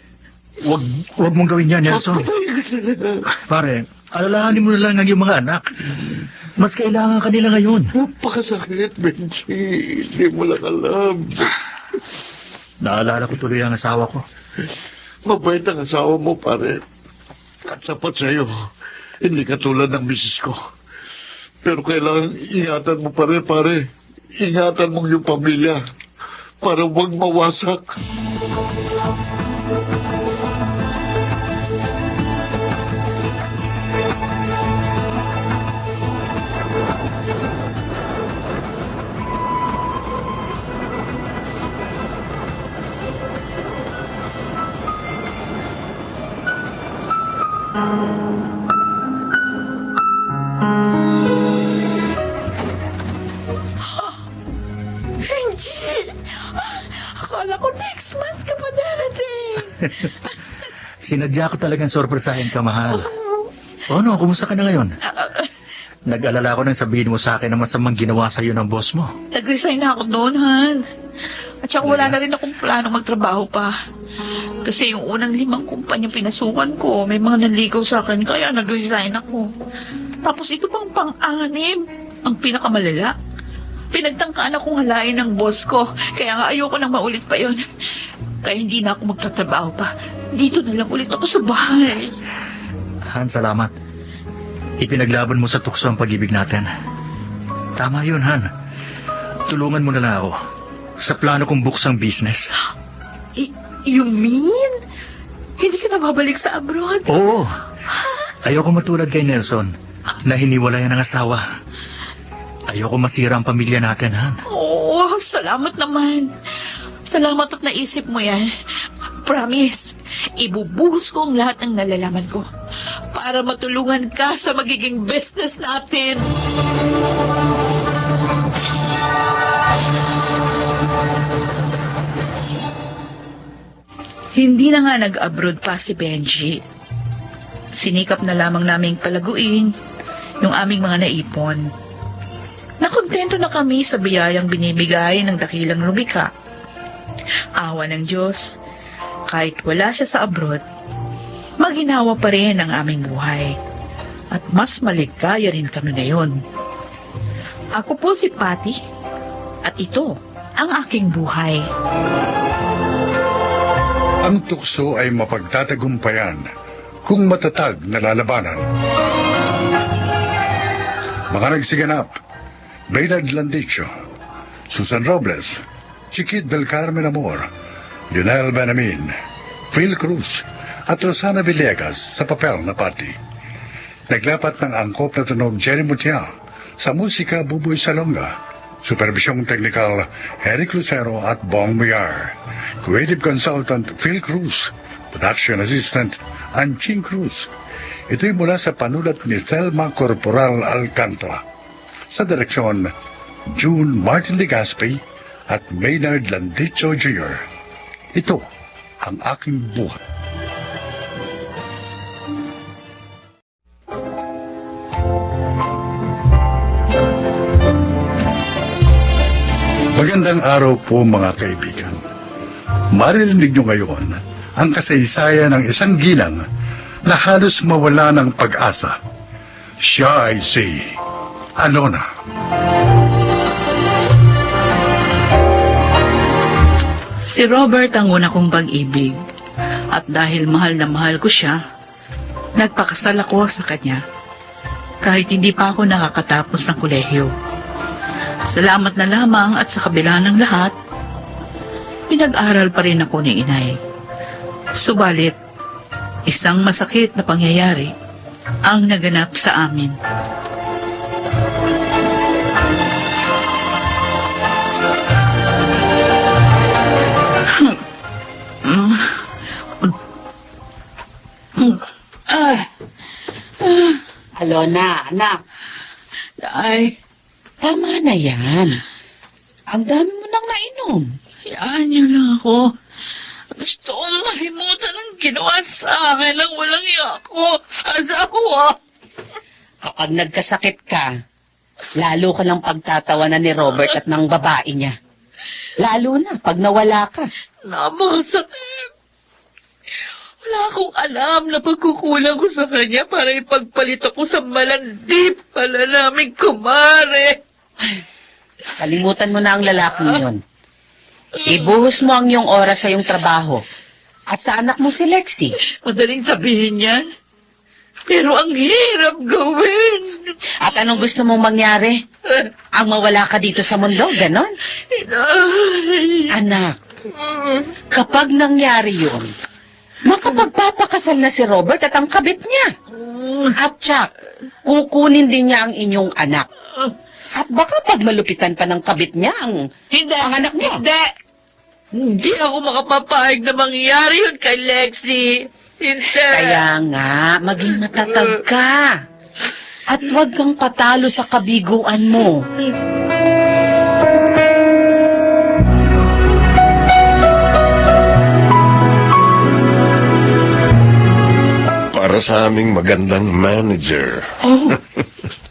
Huwag mong gawin yan, Nelson. Papatayin ko sila. Pare, alalahanin mo na lang ang iyong mga anak. Mas kailangan kanila ngayon. Napakasakit, Benji. Hindi mo lang alam. Naalala ko tuloy ang asawa ko. Mabait ang asawa mo, pare. At sapat sa'yo. Hindi katulad ng misis ko. Pero kailangan ingatan mo pa rin, pare. Ingatan mong yung pamilya. Para huwag mawasak. Benji! Akala ko next month ka pa darating. Sinadya ko talagang sorpresahin ka, mahal. O ano, kumusta ka na ngayon? Nag-alala ko nang sabihin mo sa akin na masamang ginawa sa'yo ng boss mo. Nag-resign na ako doon, Han. At saka wala na rin akong plano magtrabaho pa. Kasi yung unang 5 kumpanya pinasukan ko, may mga nanligaw sa akin, kaya nag-resign ako. Tapos ito pang pang-6, ang pinakamalala. Pinagtangkaan akong halain ng boss ko, kaya nga ayoko nang maulit pa yon. Kaya hindi na ako magtatrabaho pa. Dito na lang ulit ako sa bahay. Han, salamat. Ipinaglaban mo sa tukso ang pag-ibig natin. Tama yun, Han. Tulungan mo na lang ako sa plano kong buksang business. You mean? Hindi ka na babalik sa abroad? Oo. Ayoko matulad kay Nelson na hiniwalay ng asawa. Ayoko masira ang pamilya natin, Han. Oo, salamat naman. Salamat at naisip mo yan. Promise, ibubuhos ko ang lahat ng nalalaman ko para matulungan ka sa magiging business natin. Hindi na nga nag-abroad pa si Benji. Sinikap na lamang naming palaguin yung aming mga naipon. Nakontento na kami sa biyayang binibigay ng dakilang lumikha. Awa ng Diyos, kahit wala siya sa abroad, maginawa pa rin ang aming buhay. At mas maligaya rin kami ngayon. Ako po si Patty, at ito ang aking buhay. Ang tukso ay mapagtatagumpayan kung matatag na lalabanan. Mga nagsiganap, Maynard Landicho, Susan Robles, Chiquit del Carmen Amor, Lionel Benamin, Phil Cruz, at Rosana Villegas sa papel na Patty. Naglapat ng angkop na tunog Jerry Mutia, sa musika Buboy Salonga, supervisyong technical Eric Lucero at Bong Muyar, creative consultant Phil Cruz, production assistant Anching Cruz. Ito'y mula sa panulat ni Thelma Corporal Alcantara, sa direksyon June Martin Legaspi at Maynard Landicho Jr. Ito ang aking buhay. Magandang araw po mga kaibigan. Maririnig nyo ngayon ang kasaysayan ng isang ginang na halos mawala ng pag-asa. Siya ay si Alona. Si Robert ang una kong pag-ibig. At dahil mahal na mahal ko siya, nagpakasal ako sa kanya. Kahit hindi pa ako nakakatapos ng kolehiyo. Salamat na lamang at sa kabila ng lahat, pinag-aral pa rin ako ni Inay. Subalit, isang masakit na pangyayari ang naganap sa amin. Alona, anak. Ay, Tama na yan. Ang dami mo nang nainom. hayaan niyo lang ako. Gusto kong malimutan ang ginawa sa akin ng walang iya ko. Asawa. Kapag nagkasakit ka, lalo ka lang pagtatawanan ni Robert at ng babae niya. Lalo na pag nawala ka. Napakasakit. Wala akong alam na pagkukulang ko sa kanya para ipagpalit ako sa malandip pala naming kumare. Kalimutan mo na ang lalaking yun. Ibuhos mo ang iyong oras sa iyong trabaho. At sa anak mo si Lexie. Madaling sabihin yan. Pero ang hirap gawin. At anong gusto mong mangyari? Ang mawala ka dito sa mundo, ganon? Inay. Anak, kapag nangyari yun, makapagpapakasal na si Robert at ang kabit niya. At Chuck, kukunin din niya ang inyong anak. At baka pag malupitan pa ng kabit niya ang anak mo. Hindi ako makapapahig na mangyari yun kay Lexie. Hindi. Kaya nga, maging matatag ka. At huwag kang patalo sa kabiguan mo. Para sa aming magandang manager. Oh,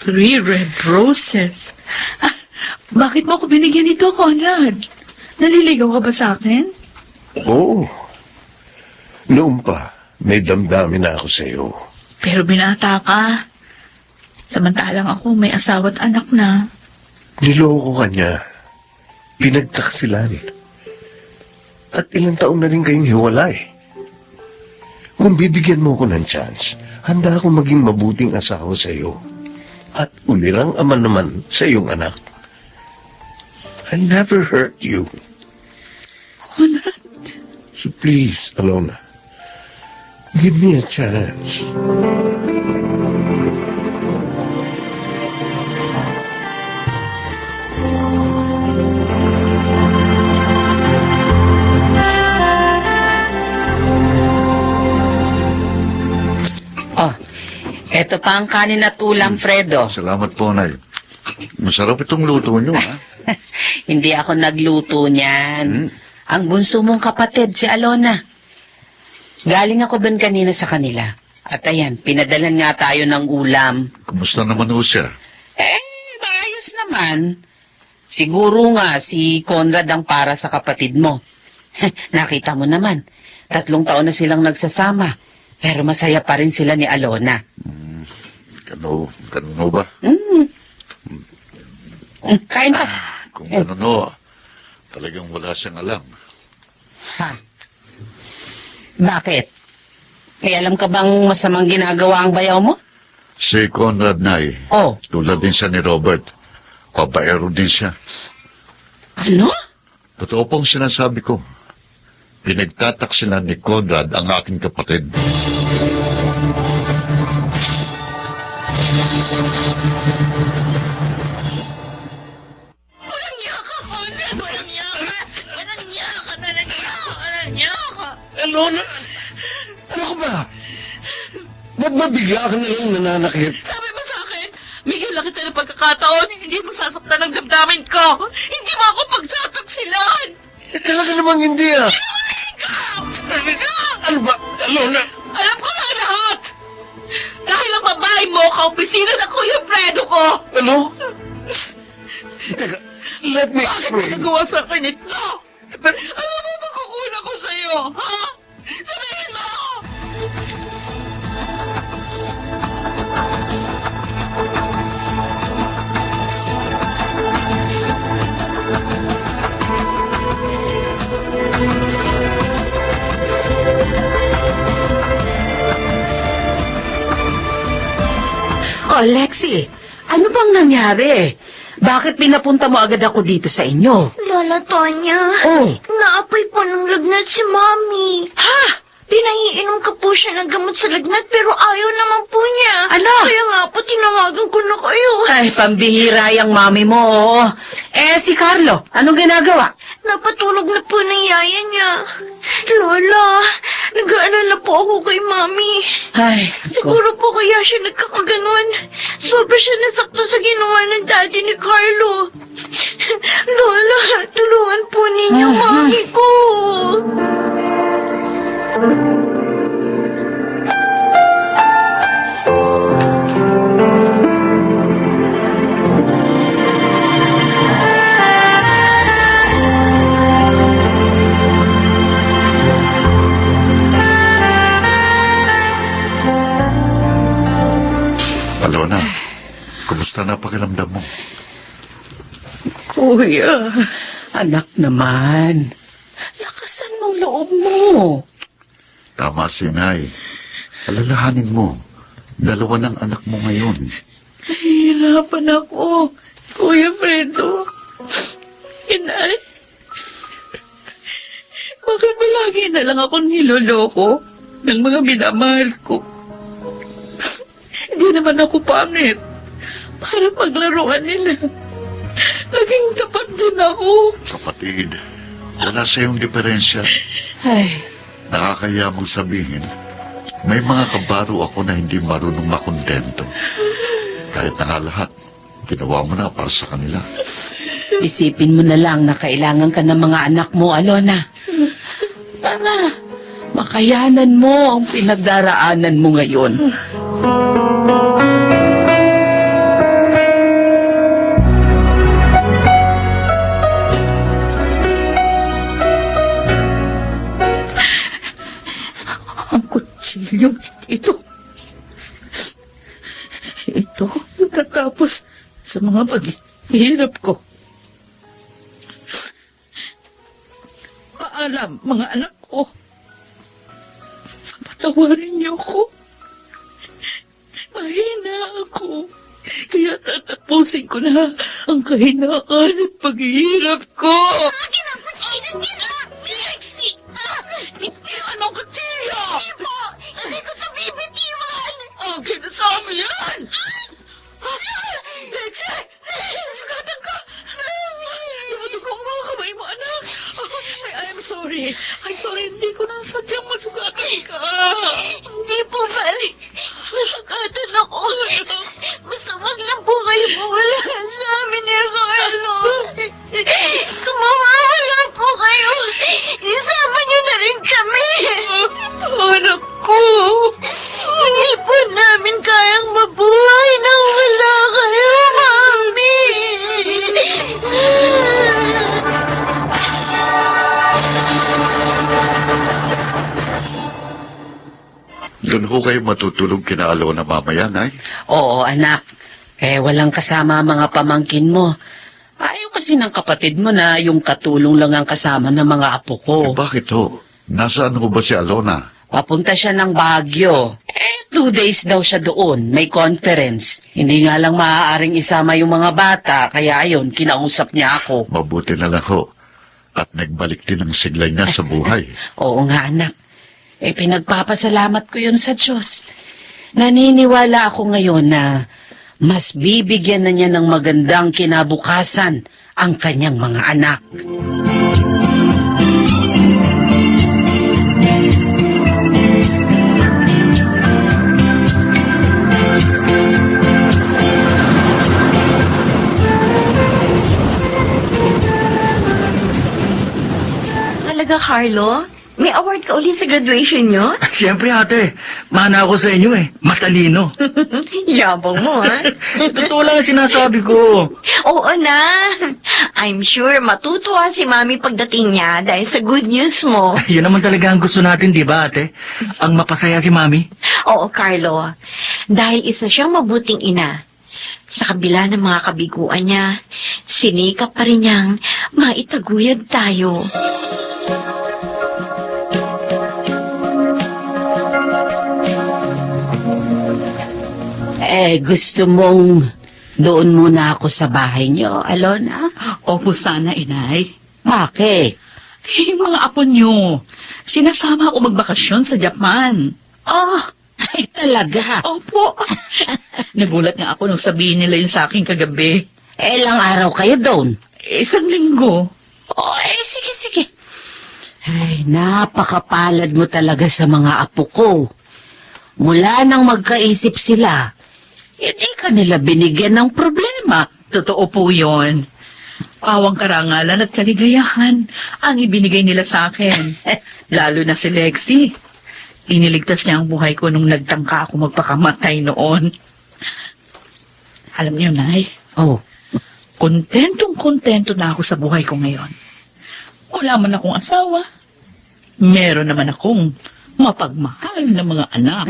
3 red roses. Ah, bakit mo ako binigyan nito, Conrad? Naliligaw ka ba sa akin? Oo. Noon pa, may damdamin na ako sa iyo. Pero binata ka. Samantalang ako may asawa at anak na. Niloko ka niya. Pinagtaksilan. At ilang taon na rin kayong hiwalay. Kung bibigyan mo ko ng chance, handa akong maging mabuting asawa sa iyo. At ulirang ama naman sa iyong anak. I'll never hurt you. Conrad, So please, Alona, give me a chance. Oh, eto pa ang kanin at ulam, Fredo. Salamat po, Nay. Masarap itong luto nyo, ha? Hindi ako nagluto niyan. Ang bunso mong kapatid, si Alona. Galing ako doon kanina sa kanila. At ayan, pinadalan nga tayo ng ulam. Kumusta naman ho siya? Maayos naman. Siguro nga si Conrad ang para sa kapatid mo. Nakita mo naman, 3 taon na silang nagsasama. Pero masaya pa rin sila ni Alona. Ganun ho ba? Kain pa. Kung ganun ho, talagang wala siyang alam. Ha? Bakit? May alam ka bang masamang ginagawa ang bayaw mo? Si Conrad, Nay, Oh, tulad din siya ni Robert. Papaero din siya. ano? Totoo pong sinasabi ko. Pinagtataksilan ni Conrad ang aking kapatid. Walang niya ka, Conrad! Walang niya ka! Walang niya ka talaga! Walang niya ka! Alona, ano ka ba? Ba't ba bigla ka na lang nananakit? Sabi mo sa akin, bigyan lang kita ng pagkakataon, hindi mo sasaktan ang damdamin ko! Hindi mo ako pagtataksilan! Talaga namang hindi ah. Ano ba? Alona! Alam ko na lahat! Dahil ang babae mo, kaopisina ng Kuya Fredo ko! Ano? Teka, let me explain. Nagawa sa akin ito! Ano mo pagkukulang ko sa'yo, ha? Sabihin mo! Oh, Lexi, ano bang nangyari? Bakit pinapunta mo agad ako dito sa inyo? Lola Tonya, Oh, naapoy po ng lagnat si Mami. ha? Pinaiinom ka po siya ng gamot sa lagnat pero ayaw naman po niya. Ano? Kaya nga po tinawagan ko na kayo. Ay, pambihira yung mami mo. Oh. Si Carlo, anong ginagawa? Napatulog na po ng yaya niya. Lola, nag-aalala po ako kay Mami. Ay, Siguro po kaya siya nagkakaganon. Sobra siya nasakto sa ginawa ng daddy ni Carlo. Lola, tulungan po ninyo Mami ko. Alona, kumusta na pakiramdam mo? Kuya, anak naman. Lakasan mong loob mo. Tama si Nay. Alalahanin mo, 2 ng anak mo ngayon. Nahihirapan ako, Kuya Fredo. Inay, bakit ba lagi na lang ako niloloko ng mga minamahal ko? Hindi naman ako pangit para paglaruan nila. Naging tapat din ako. Kapatid, wala sa iyong diferensya. Ay, Nakakaya mong sabihin, may mga kabaro ako na hindi marunong makontento. Kahit na nga lahat, ginawa mo na para sa kanila. isipin mo na lang na kailangan ka ng mga anak mo, Alona. Para makayanan mo ang pinagdaraanan mo ngayon. Ang kutsilyong ito. Ito, natatapos sa mga paghihirap ko. Paalam, mga anak ko. Patawarin niyo ko. Mahina ako. Kaya tatapusin ko na ang kahinaan at paghihirap ko. Akin ang kutsinan niya! Lexi! buhay mo, anak. I'm sorry. I'm sorry, hindi ko na sadyang masugatan ka. Hindi po, Mali. Masugatan ako. Basta wag lang po kayo mawala sa amin ni Carlo. Kung mawawala po kayo, isama niyo na rin kami. Anak ko. Hindi po namin kayang mabuhay na wala kayo, Mami. Doon ho kayo matutulog kina Alona mamaya, Nay. Oo, anak. Walang kasama ang mga pamangkin mo. Ayaw kasi ng kapatid mo na yung katulong lang ang kasama ng mga apo ko. Bakit ho? Nasaan ho ba si Alona? Papunta siya ng Baguio. 2 days daw siya doon. May conference. Hindi nga lang maaaring isama yung mga bata. Kaya ayun, kinausap niya ako. Mabuti na lang ho. At nagbalik din ang siglay niya sa buhay. Oo nga, anak. Pinagpapasalamat ko yun sa Diyos. Naniniwala ako ngayon na mas bibigyan na niya ng magandang kinabukasan ang kanyang mga anak. Talaga, Carlo? May award ka ulit sa graduation nyo? Siyempre ate, mana ako sa inyo matalino. Yabang mo, ha? Totoo lang ang sinasabi ko. Oo na. I'm sure matutuwa si Mami pagdating niya dahil sa good news mo. Yan naman talaga ang gusto natin, di ba ate? Ang mapasaya si Mami. Oo, Carlo. Dahil isa siyang mabuting ina. Sa kabila ng mga kabiguan niya, sinikap pa rin niyang maitaguyod tayo. Gusto mong doon muna ako sa bahay niyo, Alona? Opo sana, inay. Bakit? Mga apo niyo, sinasama ako magbakasyon sa Japan. Oh, ay talaga. Opo. Nagulat nga ako nung sabihin nila yun sa akin kagabi. Ilang araw kayo doon? 1 linggo. Oh, sige. Ay, napakapalad mo talaga sa mga apo ko. Mula nang magkaisip sila, hindi ka nila binigyan ng problema. Totoo po yun. Pawang karangalan at kaligayahan ang ibinigay nila sa akin. Lalo na si Lexi. Iniligtas niya ang buhay ko nung nagtangka ako magpakamatay noon. Alam niyo, Nay, kontentong-kontento na ako sa buhay ko ngayon. Wala man akong asawa. Meron naman akong mapagmahal na mga anak.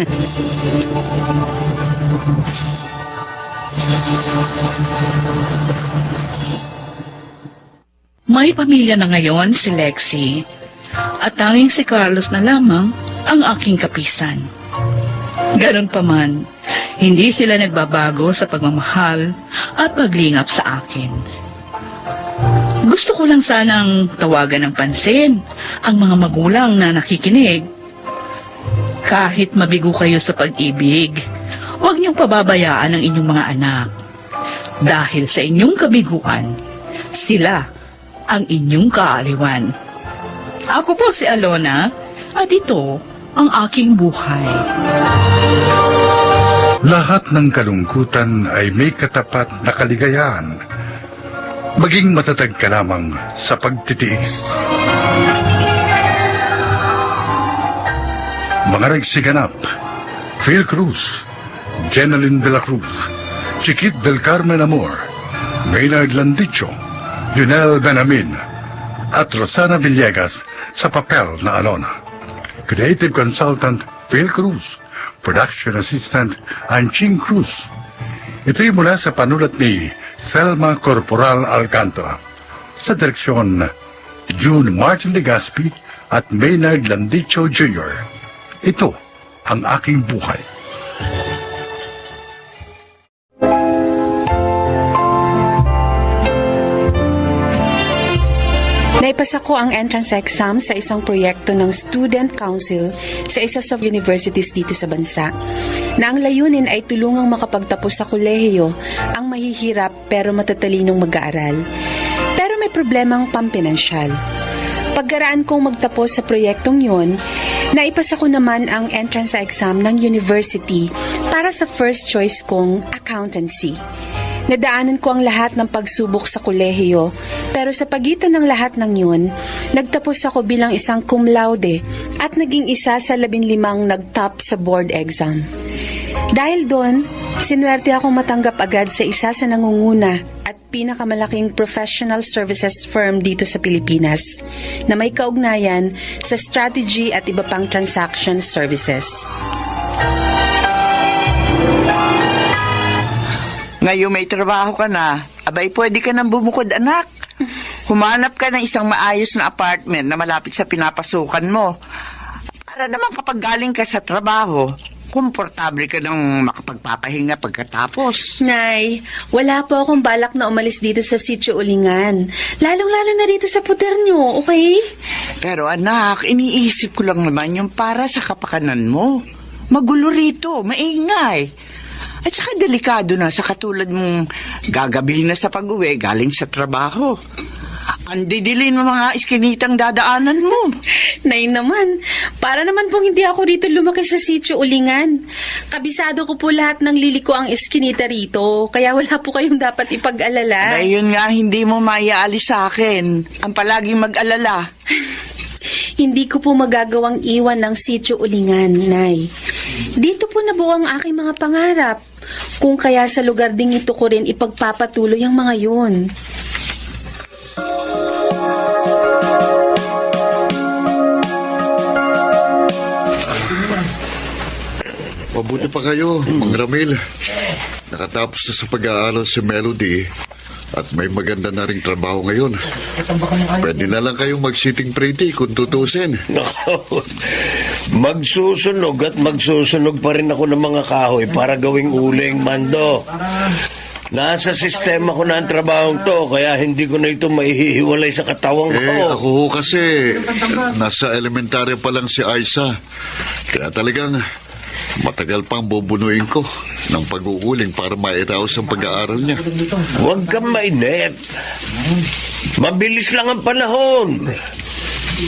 May pamilya na ngayon si Lexi at tanging si Carlos na lamang ang aking kapisan. Ganon pa man, hindi sila nagbabago sa pagmamahal at paglingap sa akin. Gusto ko lang sanang tawagan ng pansin ang mga magulang na nakikinig. Kahit mabigo kayo sa pag-ibig, huwag niyong pababayaan ang inyong mga anak. Dahil sa inyong kabiguan, sila ang inyong kaaliwan. Ako po si Alona at ito ang aking buhay. Lahat ng kalungkutan ay may katapat na kaligayahan. Maging matatag ka lamang sa pagtitiis. Mga nagsiganap: Phil Cruz, Jeneline de la Cruz, Chiquit del Carmen Amor, Maynard Landicho, Junel Benamin, at Rosana Villegas sa papel na Alona. Creative Consultant Phil Cruz, Production Assistant Anching Cruz. Ito'y mula sa panulat ni Selma Corporal Alcantara. Sa direksyon June Martin Legaspi at Maynard Landicho Jr. Ito ang aking buhay. Naipasa ko ang entrance exam sa isang proyekto ng Student Council sa isa sa universities dito sa bansa, na ang layunin ay tulungang makapagtapos sa kolehiyo ang mahihirap pero matatalinong mag-aaral. Pero may problemang pampinansyal. Pagkaraan kong magtapos sa proyektong yun, naipasa ko naman ang entrance exam ng university para sa first choice kong accountancy. Nadaanan ko ang lahat ng pagsubok sa kolehiyo, pero sa pagitan ng lahat ng yun, nagtapos ako bilang isang cum laude at naging isa sa 15 nagtop sa board exam. Dahil doon, sinuwerte akong matanggap agad sa isa sa nangunguna at pinakamalaking professional services firm dito sa Pilipinas na may kaugnayan sa strategy at iba pang transaction services. Ngayon may trabaho ka na, abay pwede ka nang bumukod, anak. Humanap ka ng isang maayos na apartment na malapit sa pinapasukan mo. Para naman kapag galing ka sa trabaho, komportable ka nang makapagpapahinga pagkatapos. Nay, wala po akong balak na umalis dito sa Sitio Ulingan. Lalong-lalo na dito sa puter nyo, okay? Pero anak, iniisip ko lang naman yung para sa kapakanan mo. Magulo rito, maingay. At saka delikado na sa katulad mong gagabihin na sa pag-uwi galing sa trabaho. Ang didilin mo mga iskinitang dadaanan mo. Nay naman, para naman pong hindi ako rito lumaki sa Sitio Ulingan. Kabisado ko po lahat ng liliko ang iskinita rito, kaya wala po kayong dapat ipag-alala. Ay, yun nga, hindi mo maiaalis sa akin. Ang palaging mag-alala. Hindi ko po magagawang iwan ng Sitio Ulingan, Nay. Dito po nabuo ang aking mga pangarap. Kung kaya sa lugar ding ito ko rin ipagpapatuloy ang mga yun. Mabuti pa kayo, Mang Ramil. Nakatapos na sa pag-aaral si Melody at may maganda na ring trabaho ngayon. Pwede na lang kayong mag-sitting pretty kung tutusin. Nako, magsusunog at magsusunog pa rin ako ng mga kahoy para gawing uling, Mando. Nasa sistema ko na ang trabahong to, kaya hindi ko na ito maihihiwalay sa katawang ko. Ako ho kasi, nasa elementarya pa lang si Aisa. Kaya talagang matagal pang bubunuin ko ng pag-uuling para mairaos ang pag-aaral niya. Huwag kang mainip. Mabilis lang ang panahon.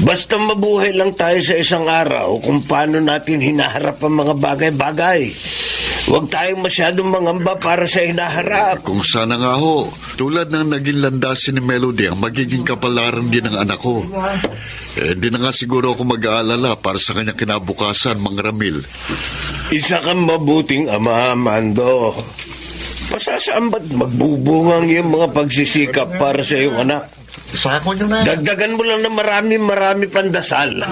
Basta mabuhay lang tayo sa isang araw kung paano natin hinaharap ang mga bagay-bagay. Huwag tayong masyadong mangamba para sa hinaharap. Kung sana nga ho, tulad ng naging landasin ni Melody ang magiging kapalaran din ng anak ko. Hindi na nga siguro ako mag-aalala para sa kanyang kinabukasan, Mang Ramil. Isa kang mabuting ama, Mando. Pasasaan ba't magbubungang yung mga pagsisikap para sa iyong anak? Sako nyo na. Dagdagan mo lang ng marami pandasal.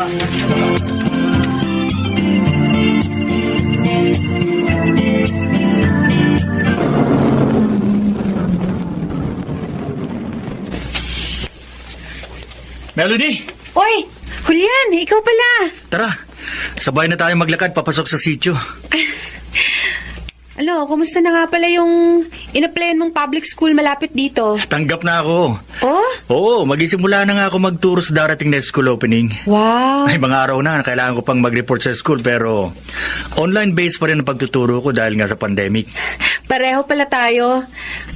Melody! Oy, Julian, ikaw pala. Tara, sabay na tayo maglakad papasok sa sitio. Ano, kumusta na nga pala yung in-applyan mong public school malapit dito? Tanggap na ako. Oh? Oo, magisimula na nga ako magturo sa darating na school opening. Wow. May mga araw na, kailangan ko pang mag-report sa school pero online-based pa rin ang pagtuturo ko dahil nga sa pandemic. Pareho pala tayo.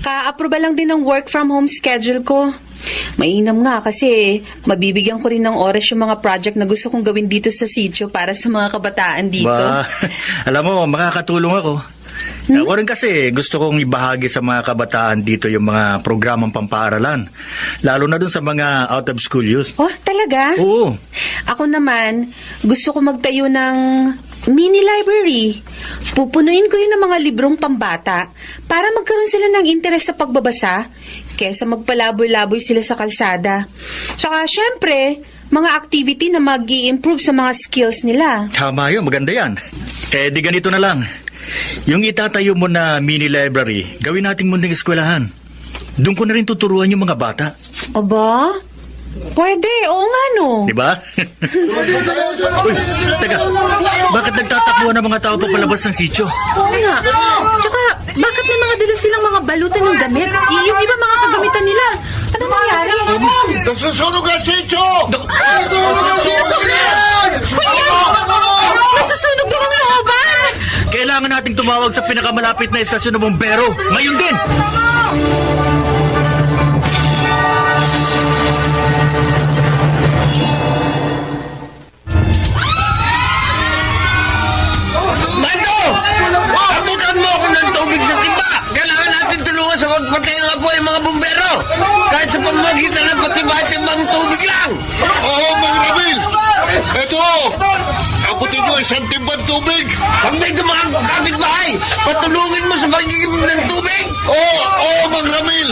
Ka-aproba lang din ng work from home schedule ko. Mainam nga kasi mabibigyan ko rin ng oras yung mga project na gusto kong gawin dito sa sitio para sa mga kabataan dito. Ba, alam mo, makakatulong ako. Ako rin kasi gusto kong ibahagi sa mga kabataan dito yung mga programang pampaaralan. Lalo na dun sa mga out-of-school youth. Oh, talaga? Oo. Ako naman, gusto ko magtayo ng mini library. Pupunuin ko yun ng mga librong pambata para magkaroon sila ng interes sa pagbabasa kesa magpalaboy-laboy sila sa kalsada. Tsaka, syempre, mga activity na mag-i-improve sa mga skills nila. Tama yun, maganda yan. Di ganito na lang. Yung itatayo mo na mini library, gawin nating munting eskwelahan. Doon ko na rin tuturuan yung mga bata. Aba? Pwede, oo nga no. Diba? Uy, teka, bakit nagtatakbuhan ng mga tao papalabas ng sitio? Oo nga. Tsaka, bakit may mga dala silang mga balutan ng damit? Yung iba mga kagamitan nila. Ano nangyari? Nasusunog ang sitio! Nasusunog din ang looban! Kailangan nating tumawag sa pinakamalapit na estasyon ng bombero. Ngayon din! isang timbang tubig! Pag may dumaan ko kapitbahay, patulungin mo sa pagiging ng tubig! Oo, Mang Ramil!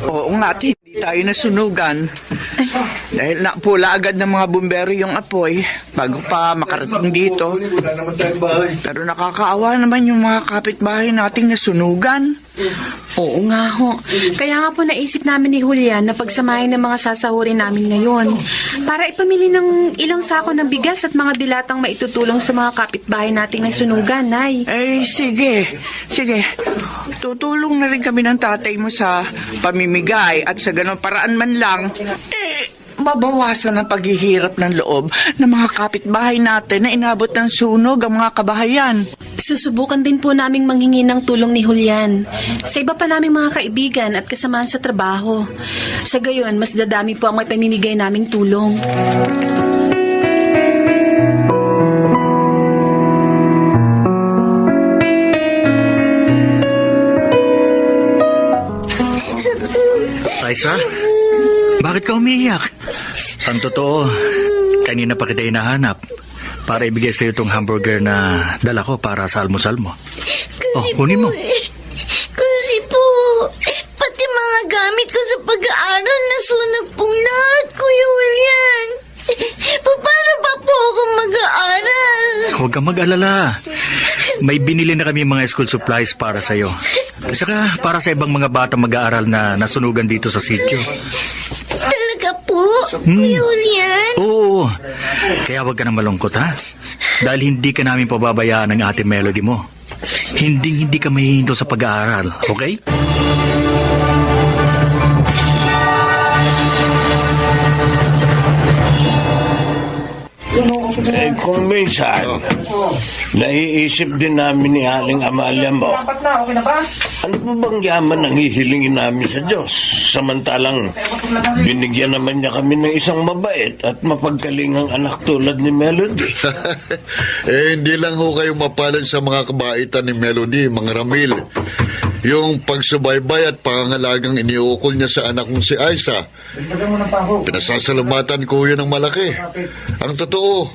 Oo nga, at hindi tayo nasunugan. Dahil napula agad ng mga bumbero yung apoy bago pa makarating dito. Pero nakakaawa naman yung mga kapitbahay nating nasunugan. Oo nga ho. Kaya nga po naisip namin ni Julian na pagsamahin ng mga sasahurin namin ngayon para ipamili ng ilang sako ng bigas at mga dilatang maitutulong sa mga kapitbahay nating nasunugan, Nay. Eh, sige. Sige. Tutulong na rin kami ng tatay mo sa pamimigay at sa ganun paraan man lang, mabawasan ang paghihirap ng loob ng mga kapitbahay natin na inabot ng sunog ang mga kabahayan. Susubukan din po naming manghingi ng tulong ni Julian sa iba pa naming mga kaibigan at kasamahan sa trabaho. Sa gayon, mas dadami po ang may pamimigay naming tulong. Raisa, bakit ka umiiyak? Ang totoo, kanina pa kita hinahanap para ibigay sa'yo itong hamburger na dala ko para sa almusal mo. Kunin mo. Kasi po, pati mga gamit ko sa pag-aaral nasunog pong lahat, Kuya William. Paano pa po ako mag-aaral? Huwag kang mag-alala. May binili na kami mga school supplies para sa'yo. Saka para sa ibang mga bata mag-aaral na nasunugan dito sa sitio. Talaga po, Kuya William? Oo. Kaya huwag ka na malungkot, ha? Dahil hindi ka namin pababayaan ng ate Melody mo. Hindi ka mahihinto sa pag-aaral, okay? Kung minsan, naiisip din namin ni Aling Amalia mo, ano po bang yaman ang hihilingin namin sa Diyos? Samantalang, binigyan naman niya kami ng isang mabait at mapagkalingang anak tulad ni Melody. Hindi lang ho kayo mapalad sa mga kabaitan ni Melody, Mang Ramil. Yung pagsubaybay at pangangalagang iniukol niya sa anak kong si Aiza. Pinasasalamatan ko yun ng malaki. Ang totoo,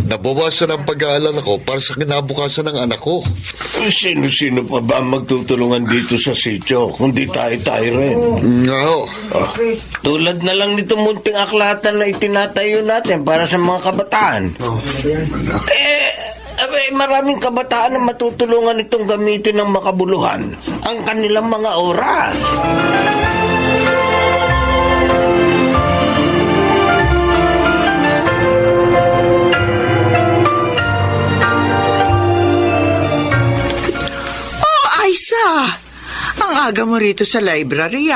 nabawasan ang pag-aalala ko para sa kinabukasan ng anak ko. Sino-sino pa ba magtutulungan dito sa sityo, kundi tayo rin? No. Tulad na lang nito munting aklatan na itinatayo natin para sa mga kabataan. Maraming kabataan na matutulungan itong gamitin ng makabuluhan ang kanilang mga oras. Aiza, ang aga mo rito sa library,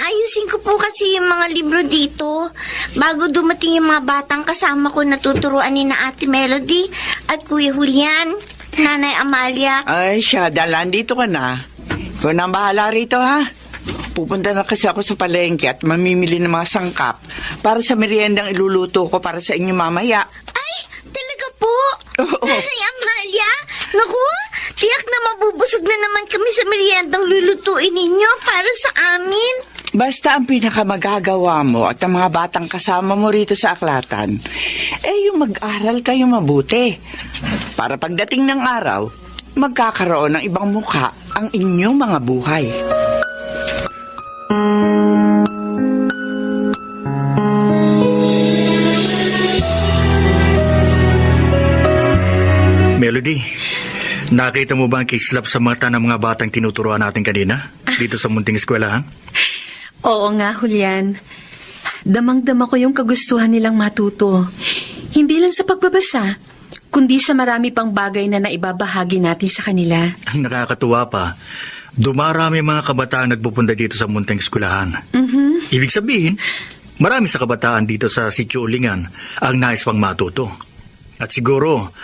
Ayusin ko po kasi yung mga libro dito. Bago dumating yung mga batang kasama ko na tuturuan ni na Ate Melody at Kuya Julian, Nanay Amalia. Ay, siya, dalan dito ka na. Ikaw na ang bahala rito, ha? Pupunta na kasi ako sa palengke at mamimili ng mga sangkap para sa meriendang iluluto ko para sa inyo mamaya. Ay, talaga po? Oo. Nanay Amalia? Naku, tiyak na mabubusog na naman kami sa meriendang lulutuin ninyo para sa amin. Basta ang pinakamagagawa mo at ang mga batang kasama mo rito sa aklatan, yung mag-aral kayo mabuti. Para pagdating ng araw, magkakaroon ng ibang mukha ang inyong mga buhay. Melody, nakita mo ba ang kislap sa mata ng mga batang tinuturuan natin kanina dito sa munting eskwelahan? Oo nga, Julian. Damang-dama ko yung kagustuhan nilang matuto. Hindi lang sa pagbabasa, kundi sa marami pang bagay na naibabahagi natin sa kanila. Ang nakakatuwa pa, dumarami mga kabataan nagpupunta dito sa munting eskwelahan. Ibig sabihin, marami sa kabataan dito sa Sitio Ulingan ang nais pang matuto. At siguro,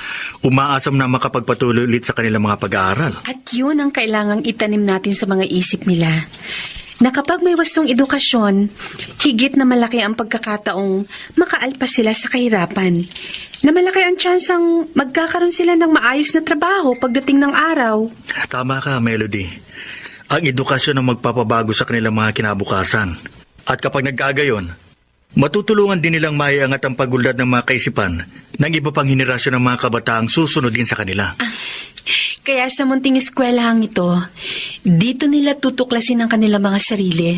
umaasam na makapagpatuloy ulit sa kanilang mga pag-aaral. At yun ang kailangang itanim natin sa mga isip nila. Na kapag may wastong edukasyon, higit na malaki ang pagkakataong makaalpas sila sa kahirapan. Na malaki ang tsansang magkakaroon sila ng maayos na trabaho pagdating ng araw. Tama ka, Melody. Ang edukasyon ang magpapabago sa kanilang mga kinabukasan. At kapag nagkagayon, matutulungan din nilang maiangat ang pagulad ng mga kaisipan ng iba pang henerasyon ng mga kabataang susunod din sa kanila. Kaya sa munting eskwelahang ito, dito nila tutuklasin ang kanilang mga sarili.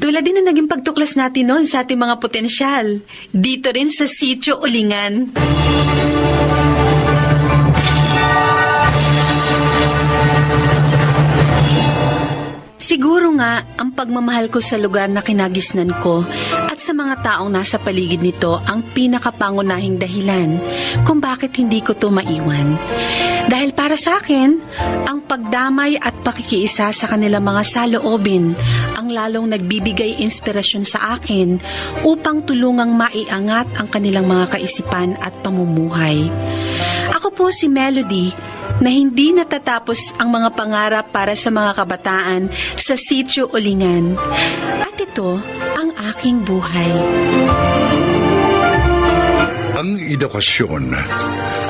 Tulad din na naging pagtuklas natin noon sa ating mga potensyal. Dito rin sa Sitio Ulingan. Siguro nga, ang pagmamahal ko sa lugar na kinagisnan ko at sa mga taong nasa paligid nito ang pinakapangunahing dahilan kung bakit hindi ko to maiwan. Dahil para sa akin, ang pagdamay at pakikiisa sa kanilang mga saloobin ang lalong nagbibigay inspirasyon sa akin upang tulungang maiangat ang kanilang mga kaisipan at pamumuhay. Ako po si Melody, na hindi natatapos ang mga pangarap para sa mga kabataan sa Sitio Ulingan. At ito ang aking buhay. Ang edukasyon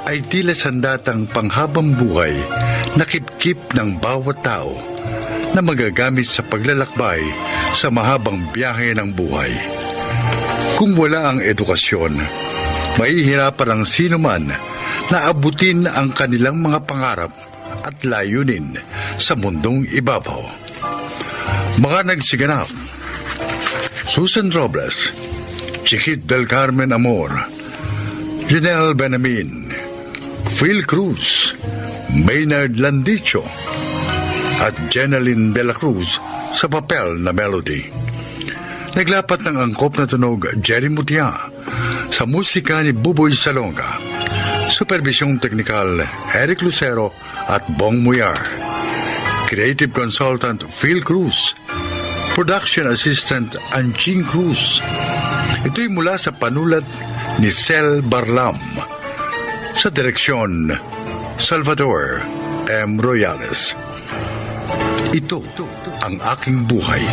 ay tila sandatang panghabang buhay na kip-kip ng bawat tao na magagamit sa paglalakbay sa mahabang biyahe ng buhay. Kung wala ang edukasyon, mahihirapan ang sino man na abutin ang kanilang mga pangarap at layunin sa mundong ibabaw. Mga nagsiganap: Susan Robles, Chiquit del Carmen Amor, Janelle Benamin, Phil Cruz, Maynard Landicho, at Jeneline de la Cruz sa papel na Melody. Naglapat ng angkop na tunog Jerry Mutia sa musika ni Buboy Salonga. Supervisyong teknikal Eric Lucero at Bong Muyar. Creative Consultant Phil Cruz. Production Assistant Anching Cruz. Ito'y mula sa panulat ni Sel Barlam. Sa direksyon Salvador M. Royales. Ito ang aking buhay.